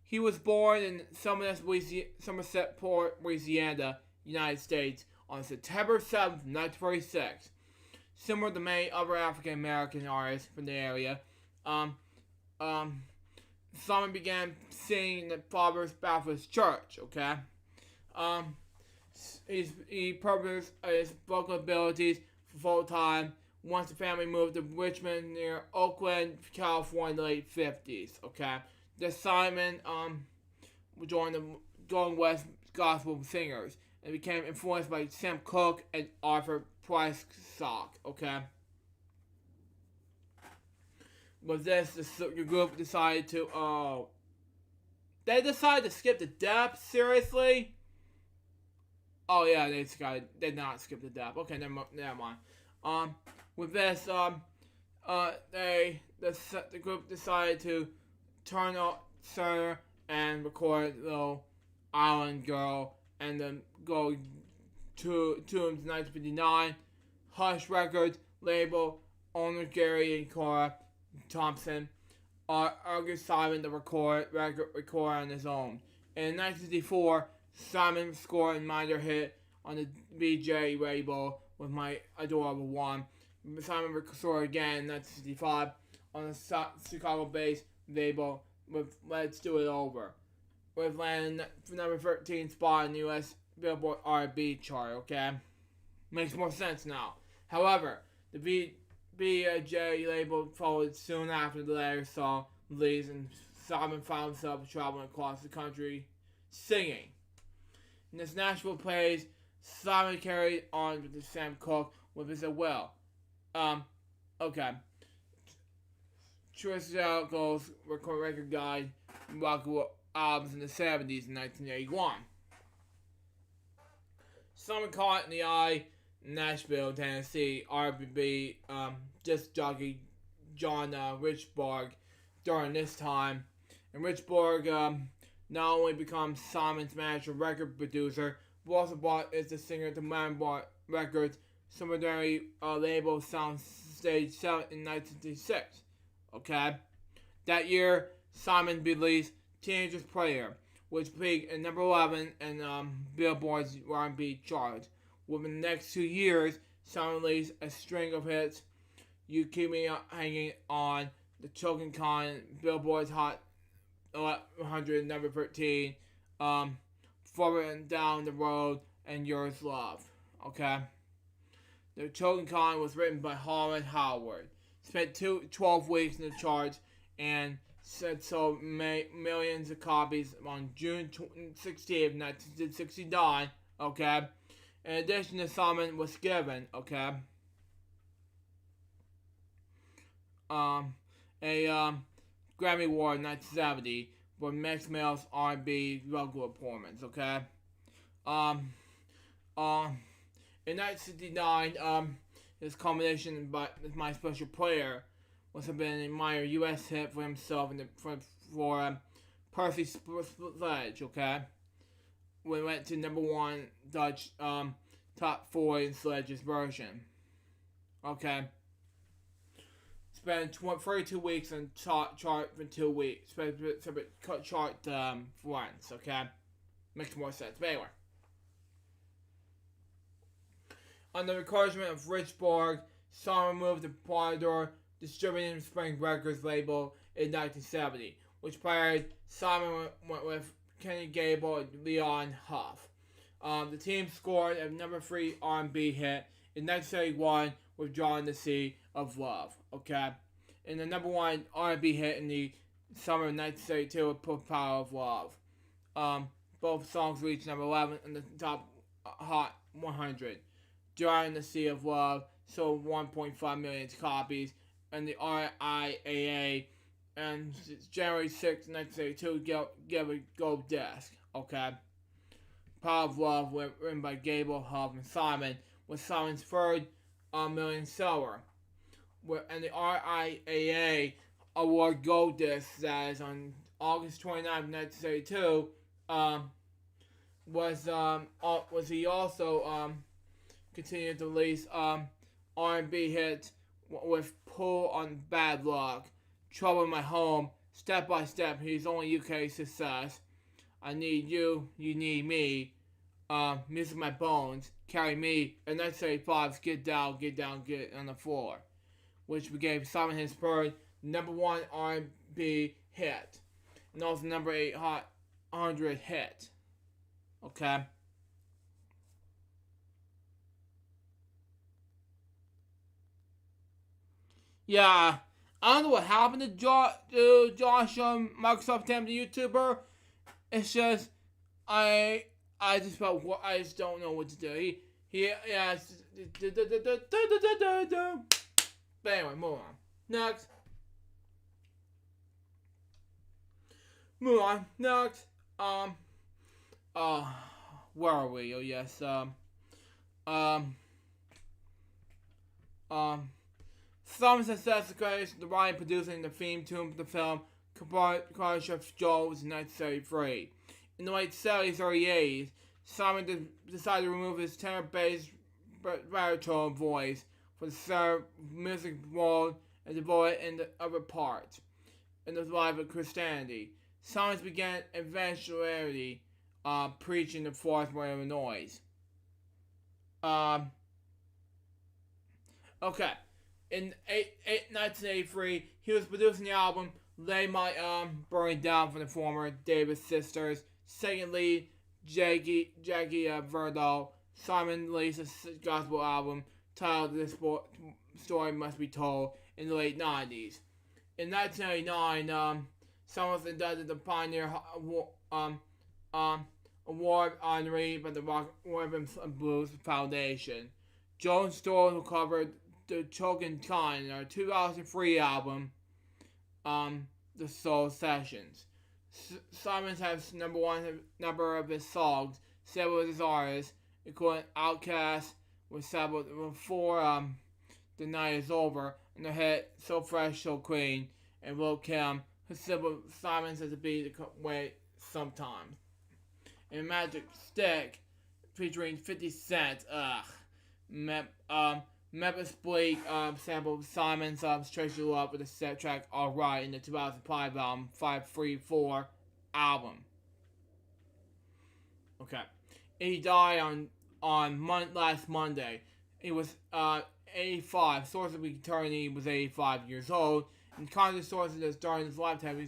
He was born in Somersetport, Louisiana, United States, on September 7th, 1946. Similar to many other African American artists from the area, Simon began singing in the Father's Baptist Church. Okay, he purposed his vocal abilities for full time once the family moved to Richmond near Oakland, California, in the late 50s. Okay, the Simon joined the Going West Gospel Singers and became influenced by Sam Cooke and Arthur Price Sock. Okay. With this, the group decided to, they decided to skip the depth? Seriously? Oh yeah, they did not skip the depth. Okay, never mind. With this, the group decided to turn out Cerner and record Little Island Girl, and then go to 1959. Hush Records label owner Gary and Cora Thompson argued Simon to record on his own. In 1964, Simon scored a minor hit on the BJ label with "My Adorable One." Simon scored again in 1965 on the Chicago-based label with "Let's Do It Over," with landing number 13 spot in the U.S. Billboard R&B chart. Okay, makes more sense now. However, the BJ label followed soon after the latter song release, and Simon found himself traveling across the country singing. In this Nashville plays, Simon carried on with Sam Cooke with his will. Okay. Trisha Goes record guide rock albums in the 70s and 1981. Simon caught in the eye, Nashville, Tennessee, R&B disc jockey John Richburg during this time. And Richburg not only becomes Simon's manager record producer, but also brought as the singer to Manbot Records, similarly label Soundstage 7 in 1966. Okay? That year, Simon released Teenager's Prayer, which peaked at number 11 in Billboard's R&B charts. Within the next 2 years, Simon released a string of hits: "You Keep Me Hanging On," "The Choking Con," Billboard's Hot 100, number 13, "Forward and Down the Road," and "Yours Love." Okay? "The Choking Con" was written by Holland Howard. Spent 12 weeks in the charts and sold millions of copies on June 16th, 1969. Okay? In addition to Simon was given, okay, a Grammy Award in 1970 for Mixed Males R&B vocal performance. Okay, in 1969, his combination by "My Special Prayer" must have been a minor U.S. hit for himself and for Percy Sledge. Okay, we went to number 1 Dutch top 4 in Sledge's version. Okay. Spent 32 weeks on chart for 2 weeks. Separate chart runs. Okay, makes more sense. But anyway, on the encouragement of Richburg, Simon moved to Polydor Distributing Spring Records label in 1970, which prior Simon went with Kenny Gable and Leon Huff. The team scored a number 3 R&B hit in 1971 with "Drawing the Sea of Love." Okay, and the number 1 R&B hit in the summer of 1932 with Power of Love. Both songs reached number 11 in the top Hot 100. During the Sea of Love sold 1.5 million copies, and the RIAA and January 6, 1932 gave a gold disc. Okay. Power of Love, written by Gable, Huff, and Simon, was Simon's third million seller. And the RIAA award gold disc status on August 29, 1932 was he also continued to release R&B hits with Pull on Bad Luck, Trouble in My Home, Step by Step, He's Only UK Success, I Need You, You Need Me, Music My Bones, Carry Me, and 1935's Get Down, Get Down, Get on the Floor, which gave Simon his third number 1 R&B hit, and also number 8 Hot 100 hit. Okay. Yeah, I don't know what happened to Josh Microsoft Tampa YouTuber. It's just I just don't know what to do. Yeah. But anyway, move on. Next. Move on. Next. Where are we? Oh yes. Some success occurs the writing producing the theme tune for the film Compadre Chef Joe was in 1973. In the late 70s or 80s, Simon decided to remove his tenor-based baritone voice for the music world and devote it in the other parts in the life of Christianity. Simon began evangelistically preaching in Floresville, Illinois. Okay. In 1983, he was producing the album Lay My Burning Down for the former Davis sisters. Second lead, Jackie Verdal. Simon released a gospel album titled This Story Must Be Told in the late 90s. In 1999, Simon was inducted the Pioneer Award honoree by the Rock Rhythm and Blues Foundation. Joan Storr, who covered The Chosen Kind in our 2003 album, The Soul Sessions. Simon has number of his songs, several of his artists, including Outkast, with several before The Night Is Over, and the hit So Fresh, So Clean, and Lil Kim, who Simon says to be the way sometimes. And Magic Stick, featuring 50 Cent, Memphis Bleak sampled Simon's Straight You Up with the set track Alright in the 2005 album 534 album. Okay. He died on last Monday. He was 85. Sources of eternity was 85 years old. And kind of sources that during his lifetime,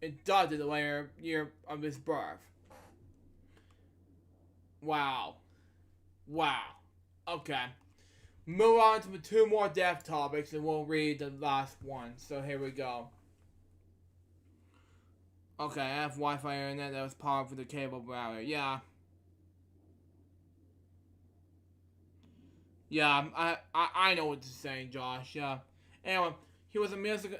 it died the later year of his birth. Wow. Okay. Move on to 2 more death topics and we'll read the last one. So here we go. Okay, I have Wi-Fi internet that was powered for the cable router. Yeah, I know what you're saying, Josh. Yeah. Anyway, he was a music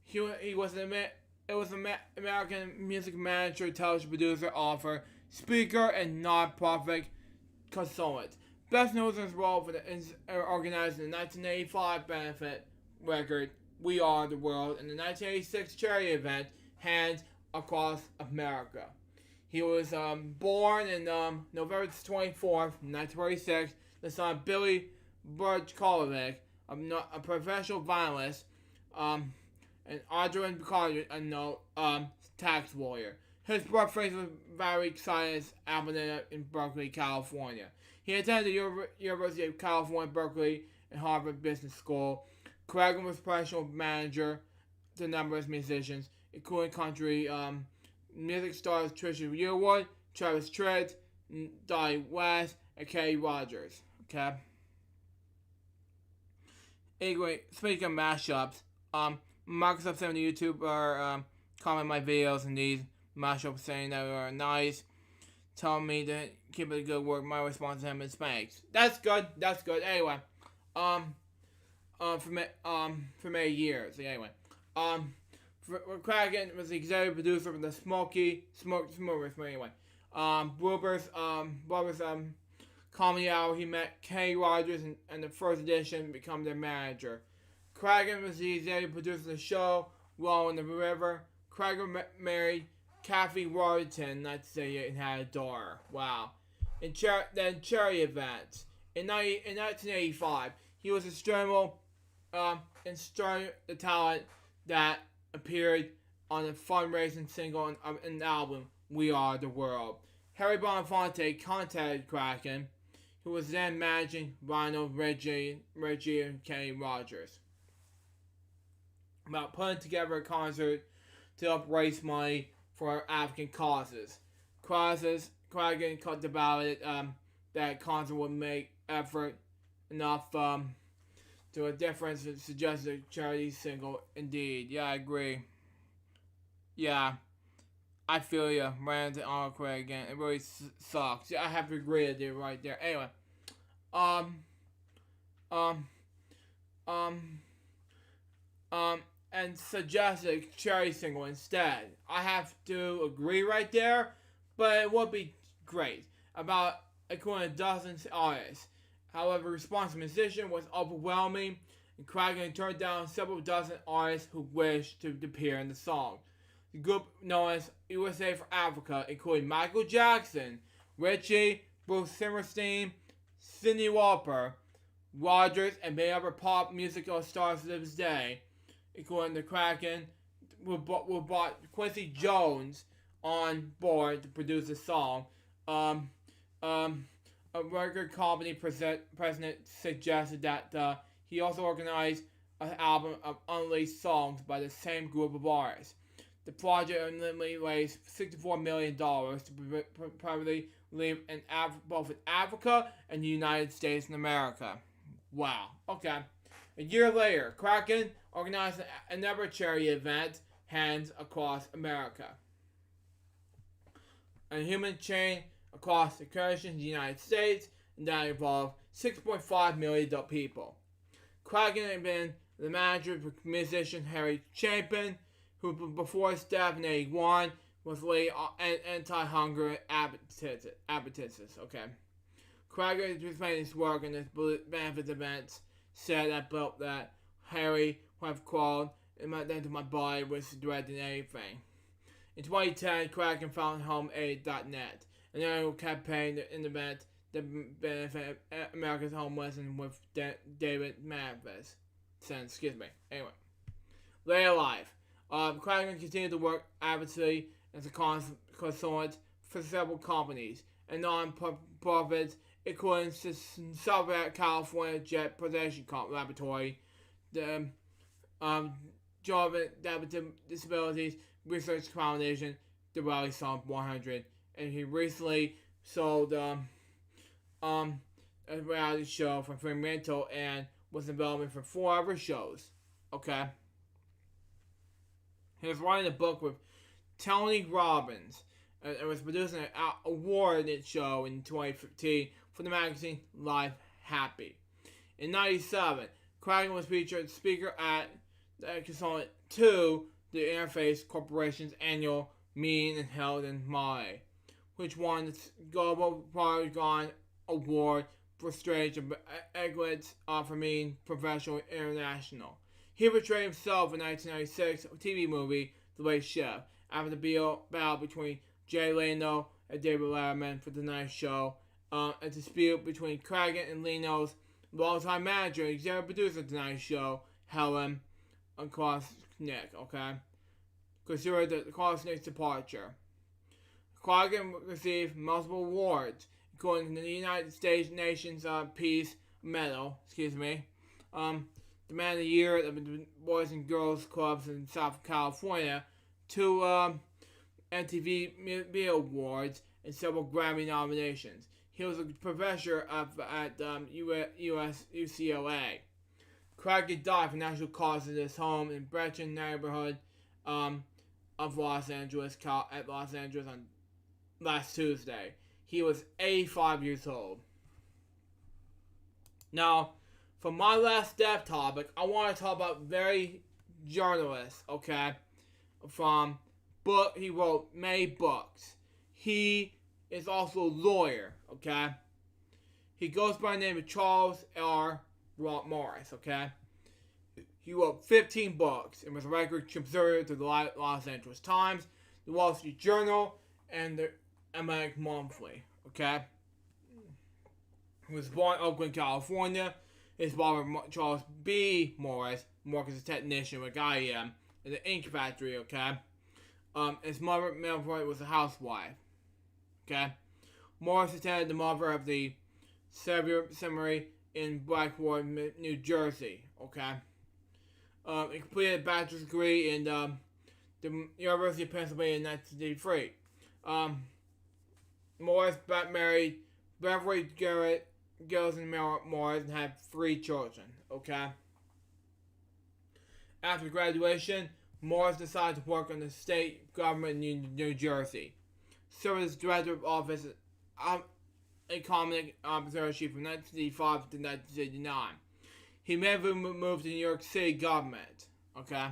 he was an American music manager, television producer, author, speaker, and non-profit consultant. Best known for his role for organizing the 1985 benefit record We Are the World and the 1986 charity event Hands Across America. He was born in November 24th, 1946, the son of Billy Berchkolovic, a professional violinist, and Adrian Carter, a tax lawyer. His birthplace was very exciting Abilene in Berkeley, California. He attended the University of California, Berkeley, and Harvard Business School. Cragen was professional manager to numerous musicians, including country music stars Trisha Yearwood, Travis Tritt, Dolly West, and Kenny Rogers. Okay. Anyway, speaking of mashups, Microsoft sent me to YouTube or comment my videos and these mashups saying that they are nice, telling me to keep it good work. My response to him is thanks. That's good. That's good. Anyway, for many years. Anyway, Kraken was the executive producer of the Smokers. Anyway, Wilbur's comedy hour. He met Kenny Rogers in the first edition, become their manager. Kraken was the executive producer of the show, Rolling the River. Kraken married Kathy Warrington, not to say it, and had a daughter. Wow. Then charity events. In 1985, he was instrumental in starting the talent that appeared on the fundraising single and album, We Are the World. Harry Belafonte contacted Kraken, who was then managing Lionel Richie and Kenny Rogers, about putting together a concert to help raise money for African causes. Kraken talked about it, that concert would make effort enough to a difference and suggested a charity single. Indeed, yeah, I agree. Yeah, I feel you. Ran into Uncle Craig again. It really sucks. Yeah, I have to agree with you right there. Anyway, and suggested a charity single instead. I have to agree right there, but it would be great. About according to dozens of artists. However, response from musician was overwhelming, and Kraken turned down several dozen artists who wished to appear in the song. The group known as USA for Africa included Michael Jackson, Richie, Bruce Springsteen, Cyndi Lauper, Rogers, and many other pop musical stars of this day, including the Kraken, who brought Quincy Jones on board to produce the song. A record company president suggested that he also organized an album of unreleased songs by the same group of artists. The project ultimately raised $64 million to privately live in both in Africa and the United States and America. Wow. Okay. A year later, Kraken organized another charity event, Hands Across America, a human chain across the country in the United States, and that involved 6.5 million people. Kraken had been the manager of musician Harry Chapin, who before his death in 1981 was laid anti-hunger advocates. Okay. Kraken explained his work in his benefits events, said that Harry would have called and into my body was directing anything. In 2010, Kraken founded HomeAid.net, an annual campaign in the event that benefit America's homeless and with David Mavis. Anyway. Later life. Kraken continued to work advocacy as a consultant for several companies and non-profits, including Southern California Jet Protection Laboratory, the Children with Disabilities Research Foundation, the Rally Song 100, and he recently sold a reality show for Fremantle and was in development for 4 other shows. Okay. He was writing a book with Tony Robbins and was producing an awarded show in 2015 for the magazine Life Happy. In 1997, Kraken was featured speaker at the consultant to the Interface Corporation's annual meeting held in May, which won the Global Polygon Award for Stage Excellence for Meeting Professional International. He portrayed himself in 1996 TV movie The Late Chef after the battle between Jay Leno and David Letterman for The Tonight Show, a dispute between Kraken and Leno's longtime manager and executive producer of The Tonight Show, Helen Klosnick, okay? Considered the Klosnick's departure. Kraken received multiple awards, including the United States Nations Peace Medal, the Man of the Year of the Boys and Girls Clubs in South California, 2 MTV Video Awards, and several Grammy nominations. He was a professor at UCLA. Craig died from natural causes in his home in Breton neighborhood of Los Angeles on last Tuesday. He was 85 years old. Now, for my last death topic, I want to talk about very journalist, okay? He wrote many books. He is also a lawyer, okay? He goes by the name of Charles R. Morris, okay? He wrote 15 books and was a regular contributor to the Los Angeles Times, the Wall Street Journal, and the American Monthly, okay? He was born in Oakland, California. His father, Charles B. Morris, worked as a technician with IBM in the ink factory, okay? His mother, Melville, was a housewife, okay? Morris attended the mother of the Xavier Seminary in Blackwater, New Jersey, okay? He completed a bachelor's degree in the University of Pennsylvania in 1983. Morris married Beverly Gilson Morris and had 3 children, okay? After graduation, Morris decided to work on the state government in New Jersey. Served as director of office economic observatory from 1985 to 1989. He never moved to New York City government, okay?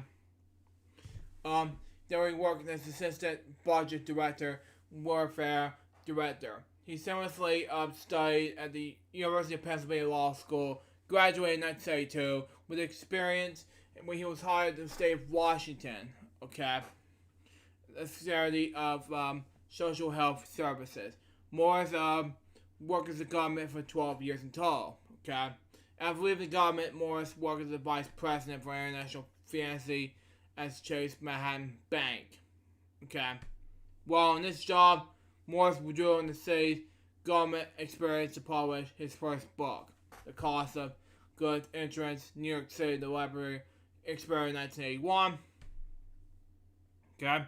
Then he worked as assistant budget director, warfare director. He similarly studied at the University of Pennsylvania Law School, graduated in 1972 with experience when he was hired to the state of Washington, okay? The Secretary of Social Health Services. Morris worked as a government for 12 years in total, okay? After leaving the government, Morris worked as the vice president for international financing at Chase Manhattan Bank, okay? While in this job, Morris withdrew in the city's government experience to publish his first book, The Cost of Goods Insurance, New York City, the Library Experience, 1981. Okay?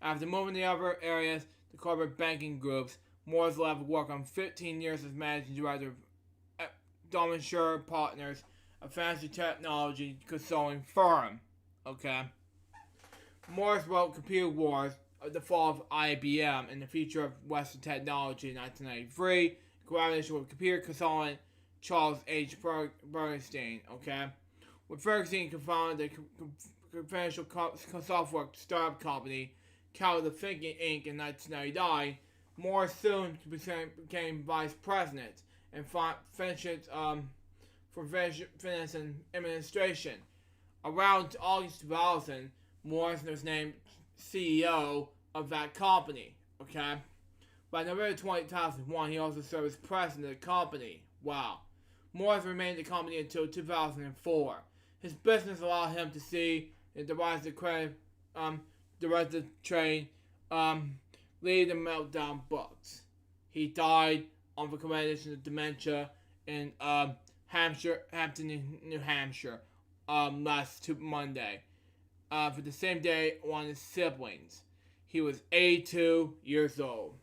After moving to other areas, the corporate banking groups, Morris left work on 15 years as managing director of Dominsure Partners, a fancy technology consulting firm. Okay? Morris wrote Computer Wars, The Fall of IBM, and the Future of Western Technology in 1993, collaboration with computer consultant Charles H. Bernstein, okay? With Ferguson co-founded the confidential software startup company, Calendar Thinking Inc. in 1999, Morris soon became vice president and finance and administration. Around August 2000, Morris was named CEO of that company, okay? By November 2001, he also served as president of the company. Wow. Morris remained at the company until 2004. His business allowed him to see and devise the credit, direct the trade, lead and meltdown books. He died on the recommendation of dementia in Hampton, New Hampshire, last Monday. For the same day, one of his siblings. He was 82 years old.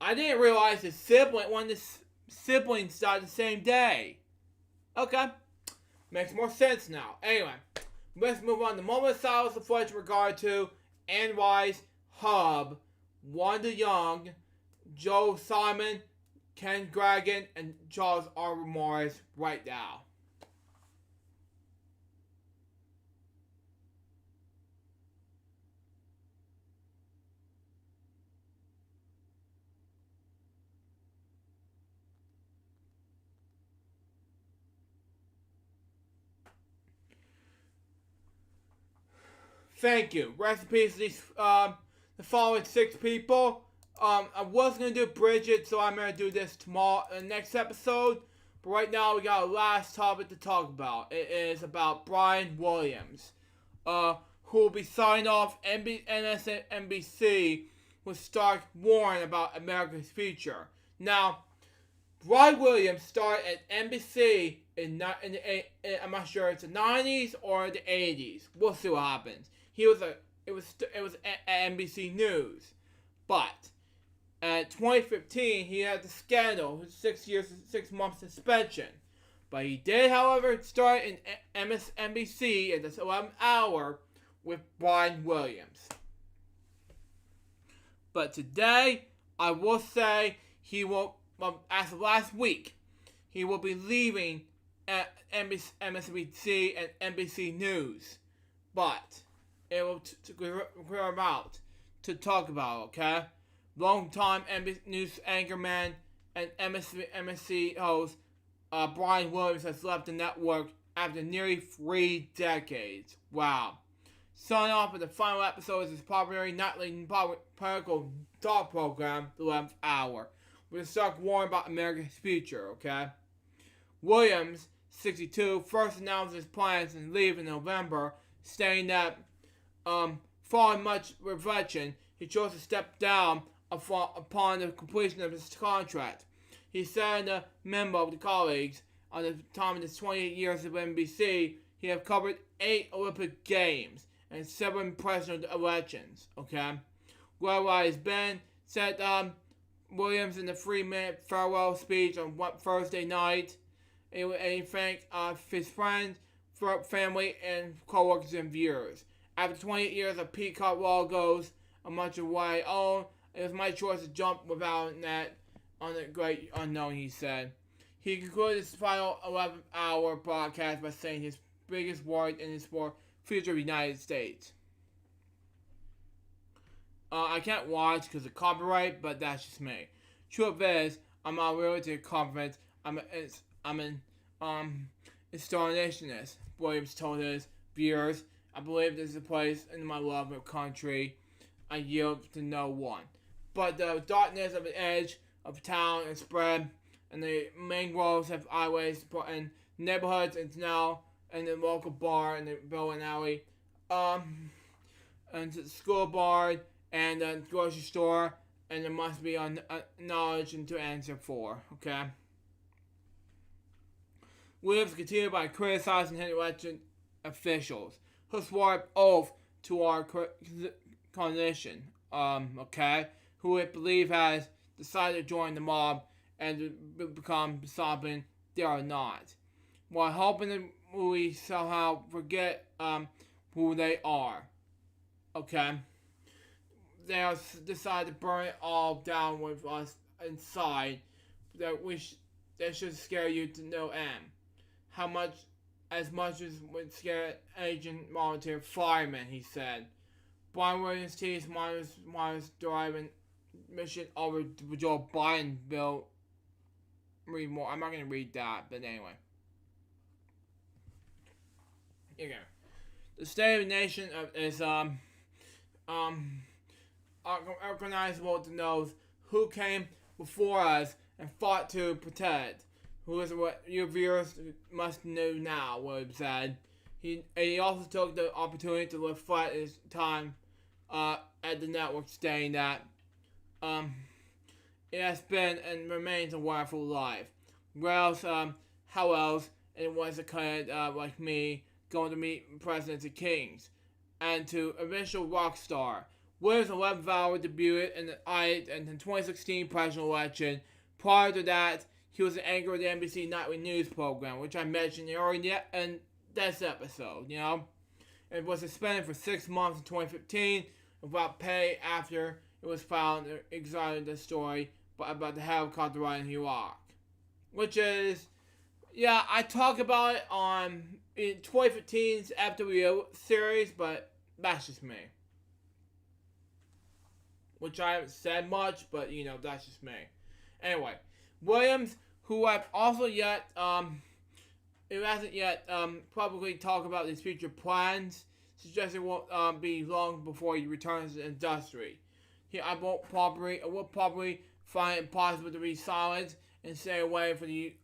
I didn't realize one of his siblings died the same day. Okay. Makes more sense now. Anyway, let's move on. The moment of silence of flesh in regard to Anne Wise, Hub, Wanda Young, Joe Simon, Ken Dragon, and Charles R. Morris right now. Thank you. Rest in peace to these, the following 6 people. I was going to do Bridget, so I'm going to do this tomorrow, next episode. But right now, we got a last topic to talk about. It is about Brian Williams, who will be signing off NBC with Stark Warren about America's future. Now, Brian Williams started at NBC I'm not sure it's the 90s or the 80s. We'll see what happens. It was at NBC News, but in 2015 he had the scandal, 6 months suspension. But he did, however, start in MSNBC at this 11th hour with Brian Williams. But today, I will say he will, as of last week, he will be leaving MSNBC and NBC News. But it will clear him out to talk about, okay? Long-time NBC News anchorman and MSC host Brian Williams has left the network after nearly 3 decades. Wow. Starting off with the final episode of his popular nightly political talk program, The 11th Hour, with a stark warning about America's future, okay? Williams, 62, first announced his plans to leave in November, stating that, following much reflection, he chose to step down upon the completion of his contract. He said in a memo to colleagues, on the time of his 28 years of NBC, he have covered 8 Olympic Games and 7 presidential elections, okay? Where he's been, said Williams in the 3-minute farewell speech on Thursday night, and he thanked his friends, family, and co-workers and viewers. After 28 years of Peacock logos, much of what I own, it was my choice to jump without that on the great unknown, he said. He concluded his final 11th hour broadcast by saying his biggest worry in his future of the United States. I can't watch because of copyright, but that's just me. Truth is, I'm not really to conference. I'm an installationist. Williams told his viewers, I believe this is a place in my love of country. I yield to no one. But the darkness of the edge of town is spread, and the mangroves have highways and neighborhoods and now and the local bar and the bowling alley, and the school bar and the grocery store, and there must be knowledge and to answer for, okay? Williams continued by criticizing his election officials who swore oath to our coalition, okay, who we believe has decided to join the mob and to become something they are not, while hoping that we somehow forget who they are, okay? They have decided to burn it all down with us inside. That should scare you to no end. As much as would scare Agent Volunteer Fireman, he said. Brian Williams teased Myers driving mission over to Joe Biden bill. Read more. I'm not gonna read that, but anyway. Here you go. The state of the nation is recognizable to those who came before us and fought to protect. Who is what your viewers must know now, Williams said. He also took the opportunity to reflect his time at the network, stating that it has been and remains a wonderful life. How else it was a kid like me going to meet presidents and kings, and to eventual rock star. Williams' 11th hour debuted in the 2016 presidential election. Prior to that, he was the anchor of the NBC nightly news program, which I mentioned earlier in this episode, you know. It was suspended for 6 months in 2015 without pay after it was found excited the story about the helicopter ride in Iraq. Which is, yeah, I talk about it in 2015's After Real series, but that's just me. Which I haven't said much, but, you know, that's just me. Anyway, Williams, who I've also yet, it hasn't yet publicly talked about his future plans, suggests it won't be long before he returns to the industry. I will probably find it possible to be silent and stay away from the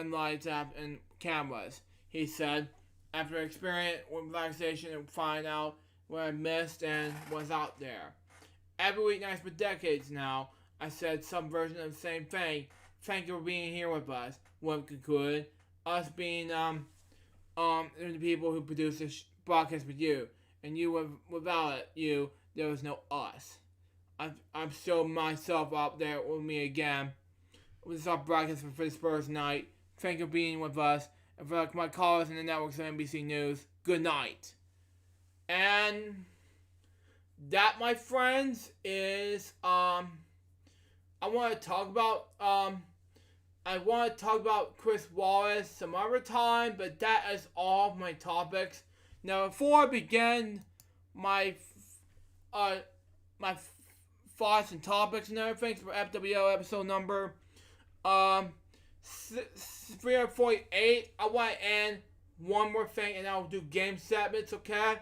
lights and cameras, he said, after experience with relaxation and find out what I missed and was out there. Every weeknight for decades now, I said some version of the same thing. Thank you for being here with us, Wim concluded. Us being the people who produce this broadcast with you. And you, without you, there was no us. I'm still myself out there with me again. This is our broadcast for this first night. Thank you for being with us, And for my callers in the networks of NBC News, good night. And that, my friends, is I want to talk about Chris Wallace some other time, but that is all of my topics. Now, before I begin my thoughts and topics and everything for FWO episode number 348, I want to end one more thing, and I'll do game segments, okay?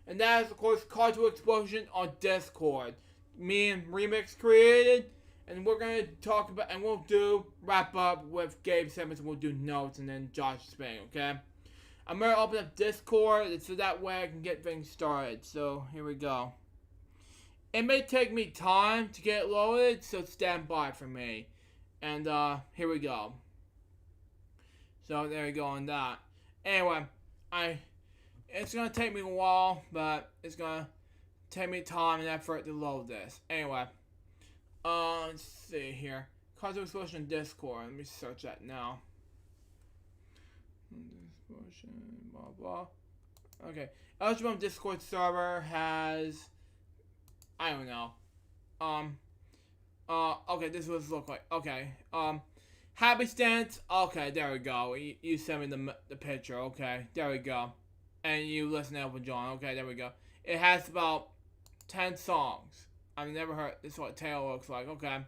And that is, of course, Call to Explosion on Discord. Me and Remix created, and we're going to talk about, and we'll wrap up with game segments, and we'll do notes, and then Josh Spain, okay? I'm going to open up Discord, so that way I can get things started. So, here we go. It may take me time to get loaded, so stand by for me. And, here we go. So, there we go on that. Anyway, it's gonna take me a while, but it's gonna take me time and effort to load this. Anyway, let's see here. Cause of Explosion Discord. Let me search that now. Explosion, blah blah. Okay, eligible Discord server has, I don't know. Okay, this is what it looks like. Okay, Happy Stance. Okay, there we go. You sent me the picture. Okay, there we go. And you listen to Elton John. Okay, there we go. It has about 10 songs. I've never heard this is what Taylor looks like. Okay.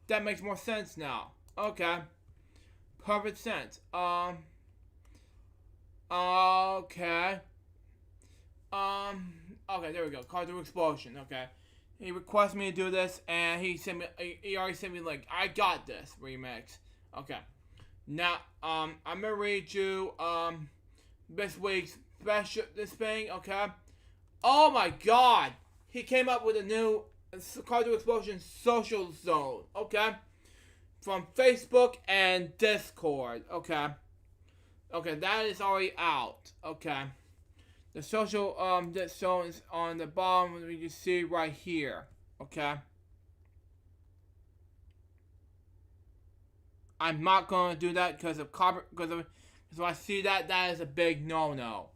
That makes more sense now. Okay. Perfect sense. Okay. Okay, there we go. Call to Explosion. Okay. He requested me to do this, and he already sent me like, I got this remix. Okay. Now, I'm gonna read you, this week's special, this thing, okay? Oh my god! He came up with a new Call to Explosion social zone, okay? From Facebook and Discord, okay? Okay, that is already out, okay? The social, that zone is on the bottom, you can see right here, okay? I'm not gonna do that because if I see that is a big no-no.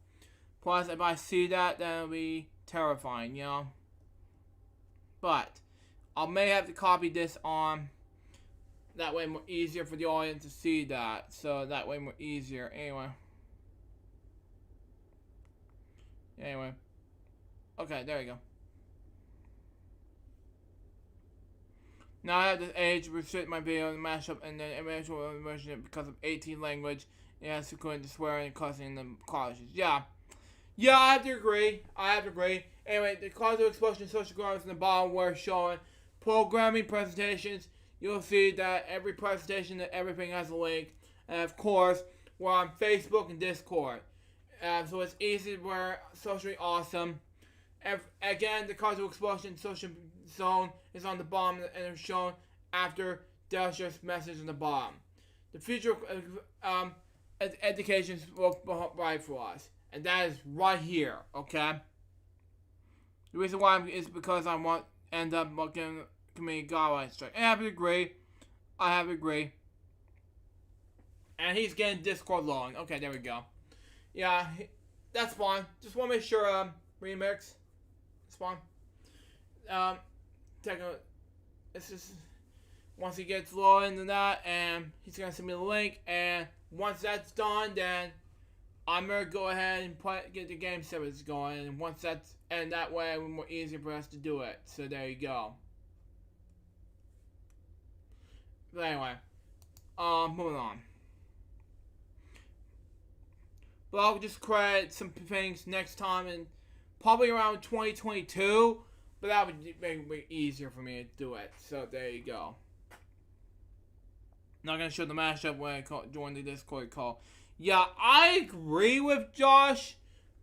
Plus, if I see that, that'll be terrifying, you know? But, I may have to copy this on. That way more easier for the audience to see that. So, that way more easier. Anyway. Okay, there you go. Now I have this age to restrict my video and mashup and then eventual version it because of 18 language. It has to go into swearing and cussing in the colleges. Yeah, I have to agree. Anyway, the Call to Explosion social graphics in the bottom were showing programming presentations. You'll see that every presentation and everything has a link. And of course, we're on Facebook and Discord. So it's easy, we're socially awesome. Again, the Call to Explosion social zone is on the bottom and it's shown after Delicious message on the bottom. The future education looks bright for us. And that is right here, okay? The reason why is because I want to end up looking community guidelines strike. And I have to agree. And he's getting Discord long. Okay, there we go. Yeah, that's fine. Just want to make sure, remix. It's fine. It's just, once he gets low into that, and he's going to send me the link, and once that's done, then I'm going to go ahead and get the game service going, and once that's, and that way it will be more easier for us to do it. So there you go. But anyway, moving on. But I'll just create some things next time, and probably around 2022, but that would make it easier for me to do it. So there you go. Not gonna show the mashup when I join the Discord call. Yeah, I agree with Josh,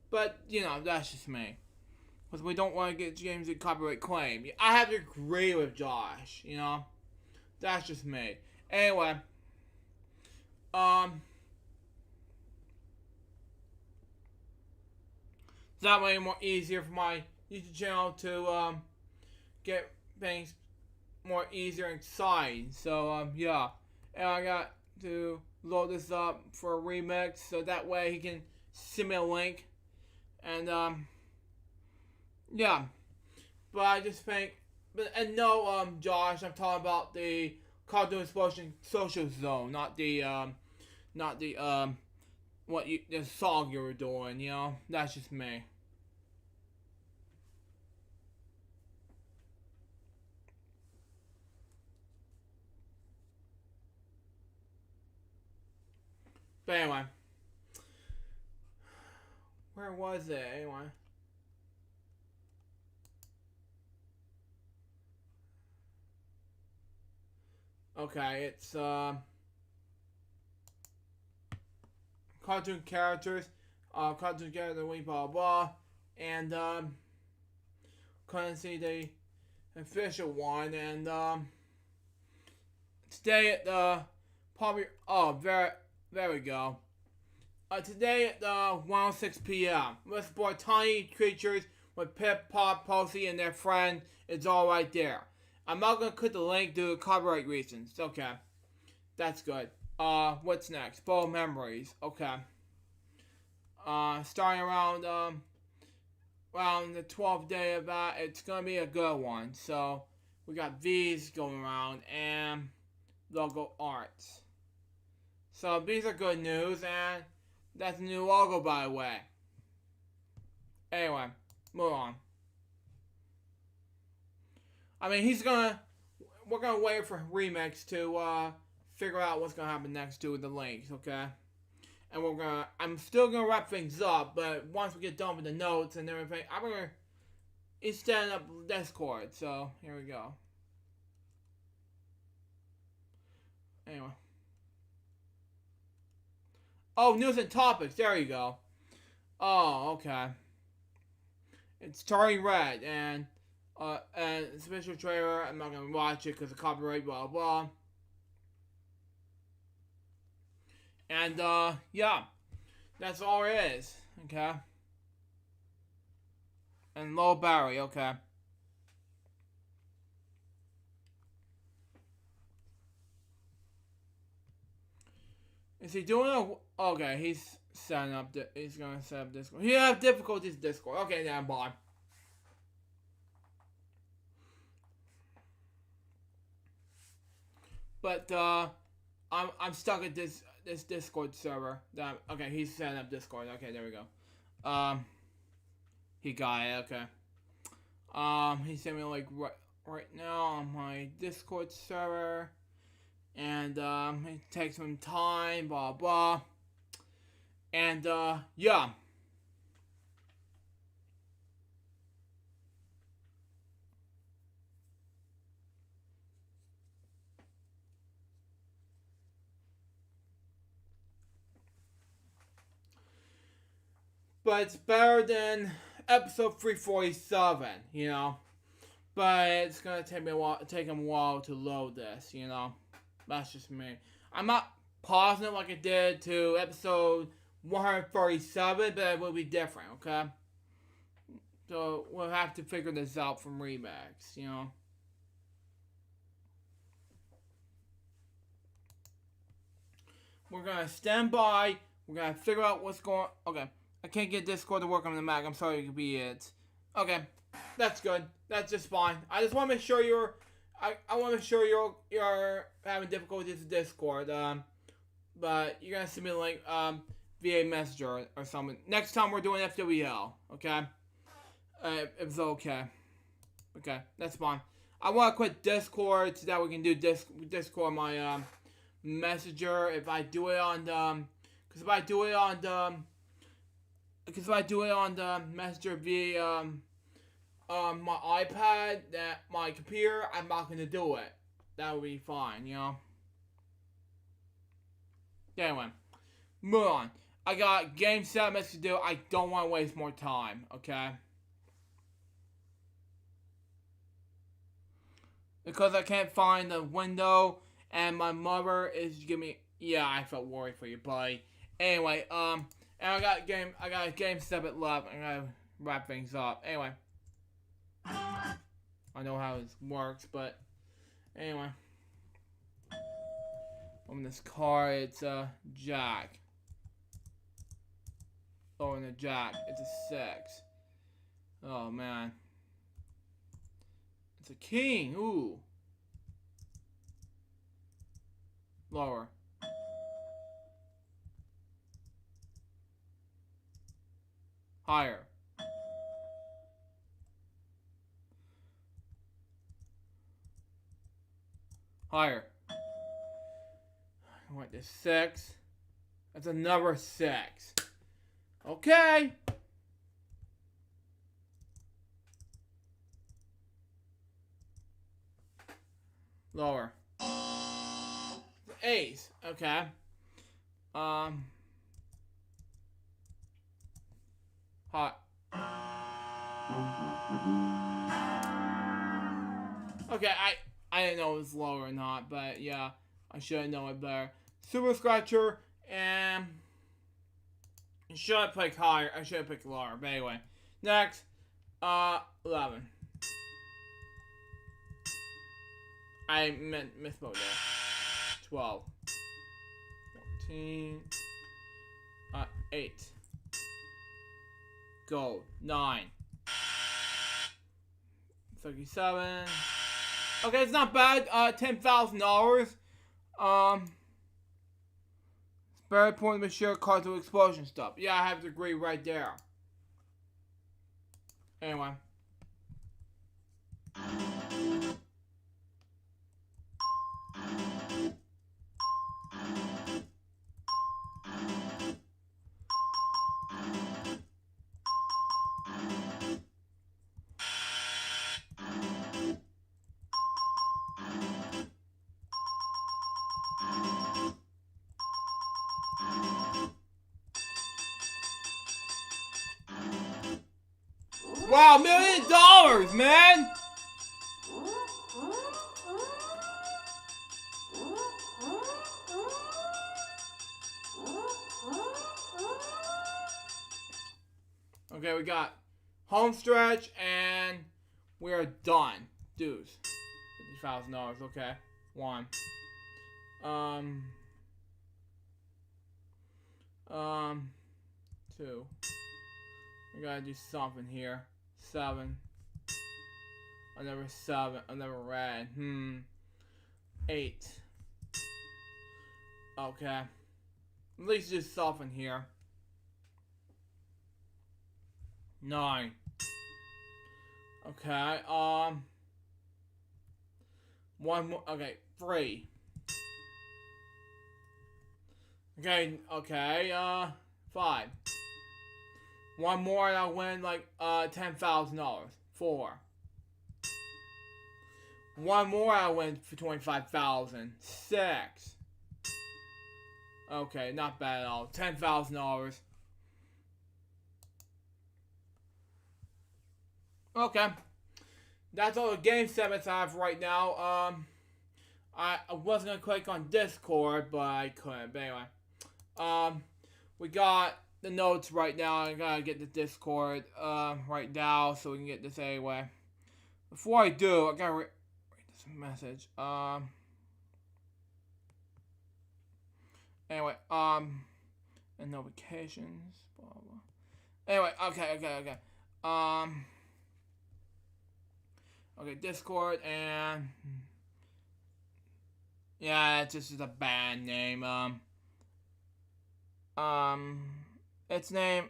but you know, that's just me. Because we don't want to get games with copyright claim. I have to agree with Josh, you know? That's just me. Anyway. That way more easier for my YouTube channel to get things more easier and exciting. So yeah. And I got to load this up for a remix, so that way he can send me a link. And yeah. But I just think, and no, Josh, I'm talking about the Cartoon Explosion Social Zone, not the the song you were doing. You know, that's just me. But anyway, where was it anyway? Okay, it's cartoon characters, blah blah, and couldn't see the official one, and today at probably there we go. Today at 1:06 p.m. Let's support tiny creatures with Pip, Pop, Posey, and their friend. It's all right there. I'm not gonna click the link due to copyright reasons. Okay, that's good. What's next? Bold Memories. Okay. Starting around the 12th day of that, it's gonna be a good one. So we got these going around and logo arts. So these are good news, and that's a new logo, by the way. Anyway, move on. I mean, we're gonna wait for Remix to figure out what's gonna happen next to the links, okay? And I'm still gonna wrap things up, but once we get done with the notes and everything, I'm gonna stand up Discord. So here we go. Anyway. Oh, news and topics. There you go. Oh, okay. It's Starry Red and special trailer. I'm not gonna watch it because of copyright, blah blah. And yeah, that's all it is. Okay. And low Barry. Okay. Is he doing a? Okay, he's setting up. He's gonna set up Discord. He have difficulties Discord. Okay, now bye. But I'm stuck at this Discord server. Okay, he's setting up Discord. Okay, there we go. He got it. Okay. He sent me like right now on my Discord server, and it takes some time. Blah blah. And yeah. But it's better than episode 347, you know. But it's gonna take him a while to load this, you know. That's just me. I'm not pausing it like I did to episode 137, but it will be different, okay? So we'll have to figure this out from Remax, you know. We're gonna stand by. We're gonna figure out what's going. Okay. I can't get Discord to work on the Mac. I'm sorry, it could be it. Okay, that's good. That's just fine. I just want to make sure you're. I want to make sure you're having difficulties with Discord. But you're gonna send me a link via Messenger or something. Next time we're doing FWL. Okay. If it's okay. Okay, that's fine. I want to quit Discord so that we can do Discord my Messenger. If I do it on because if I do it on the Messenger via my iPad, my computer, I'm not gonna do it. That would be fine, you know. Anyway, move on. I got game segments to do. I don't want to waste more time. Okay. Because I can't find the window, and my mother is giving me. Yeah, I felt worried for you, buddy. Anyway, and I got a game 7 left. I'm gonna wrap things up. Anyway, I know how this works, but anyway. On this card, it's a jack. Oh, and a jack. It's a 6. Oh, man. It's a king. Ooh. Lower. Higher. Higher. I want this 6. That's another 6. Okay. Lower. Ace. Okay. Hot. Okay, I didn't know it was lower or not, but yeah, I should know it better. Super Scratcher, and should I pick higher? I should have picked lower, but anyway. Next, 11. I misspoke there. 12. 14. 8. Gold. 9. 37. Okay, it's not bad. $10,000. It's very important to share cards with explosion stuff. Yeah, I have to agree right there. Anyway. Wow, $1 million, man! Okay, we got home stretch, and we are done. Dues. $50,000, okay. 1. 2. I gotta do something here. 7. Another 7. Another red. 8. Okay. At least do something here. 9. Okay. One more. Okay. 3. Okay. 5. One more and I'll win like $10,000. 4. One more I'll win for $25,000. 6. Okay, not bad at all. $10,000. Okay. That's all the game segments I have right now. I was gonna click on Discord, but I couldn't. But anyway. We got the notes right now. I gotta get the Discord right now so we can get this anyway. Before I do, I gotta read this message. Anyway, and notifications, blah blah. Anyway, okay. Okay, Discord, and yeah, it's just a band name. Its name.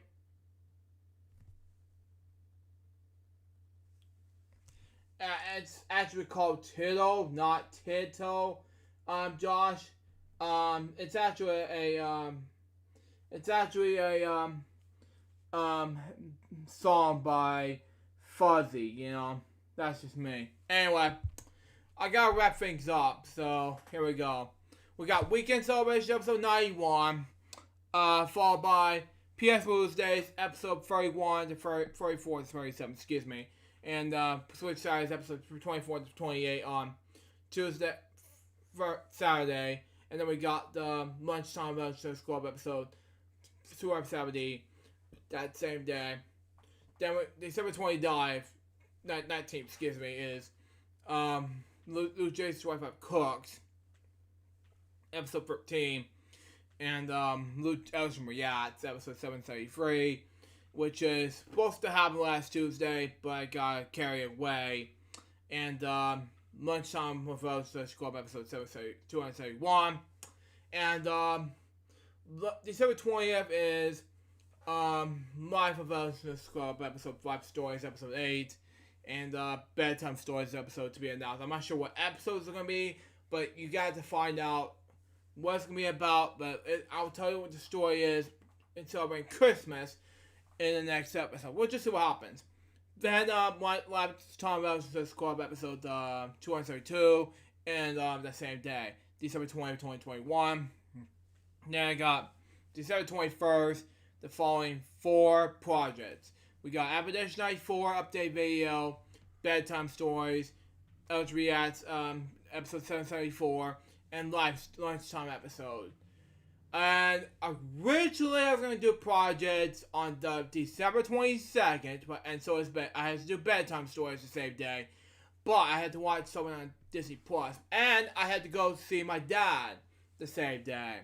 It's actually called Tittle, not Tito. Josh. It's actually a song by Fuzzy. You know, that's just me. Anyway, I gotta wrap things up. So here we go. We got Weekend Celebration episode 91. Followed by PS Blues Days episode 31 to 34 to 37, excuse me. And Switch Saturdays episode 24 to 28 on Tuesday, Saturday. And then we got the Lunchtime Lunch Club episode 270 that same day. Then December 19th, excuse me, is LukeJ62895 Cooks. episode 13. And Luke Elsham Reacts, episode 773, which is supposed to happen last Tuesday, but I got carried away. And Lunchtime with Roses Club, episode 271. And December 20th is Life of Roses Club, episode 5 Stories, episode 8. And Bedtime Stories episode to be announced. I'm not sure what episodes are going to be, but you got to find out what it's going to be about. But I'll tell you what the story is in celebrating Christmas in the next episode. We'll just see what happens. Then, Tom Roses Club episode 232, and the same day, December 20th, 2021. Then I got December 21st, the following 4 projects. We got Appedition 94 update video, Bedtime Stories, LukeJ Reacts, episode 774, and Lunchtime episode. And originally I was going to do projects on the December 22nd, I had to do Bedtime Stories the same day, but I had to watch someone on Disney Plus, and I had to go see my dad the same day.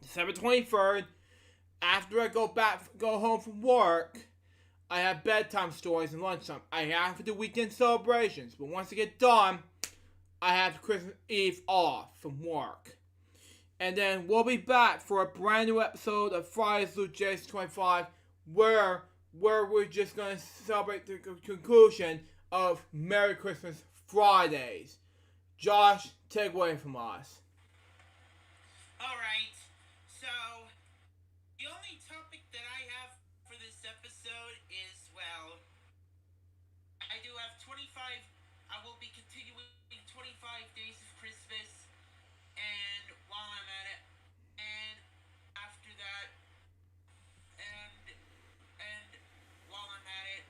December 23rd, after I go home from work, I have Bedtime Stories and Lunchtime. I have to do weekend celebrations, but once I get done, I have Christmas Eve off from work. And then we'll be back for a brand new episode of Friday's LukeJ62895, where we're just going to celebrate the conclusion of Merry Christmas Fridays. Josh, take away from us. Alright, so the only topic that I have for this episode is, well, I do have 25, I will be continuing 25 Days of Christmas, and while I'm at it, and after that, and while I'm at it,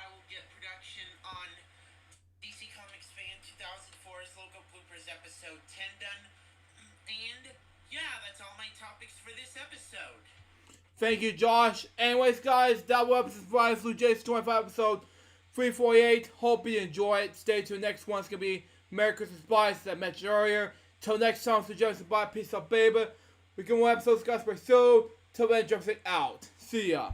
I will get production on DC Comics Fan 2004's Logo Bloopers episode 10 done, and yeah, that's all my topics for this episode. Thank you, Josh. Anyways, guys, that was Friday's LukeJ62895 episode 348. Hope you enjoy it. Stay tuned. Next one's going to be Merry Christmas Bye, as I mentioned earlier. Till next time, suggested by Peace out, baby. We can more episodes, guys, very soon. Till then, jump out. See ya.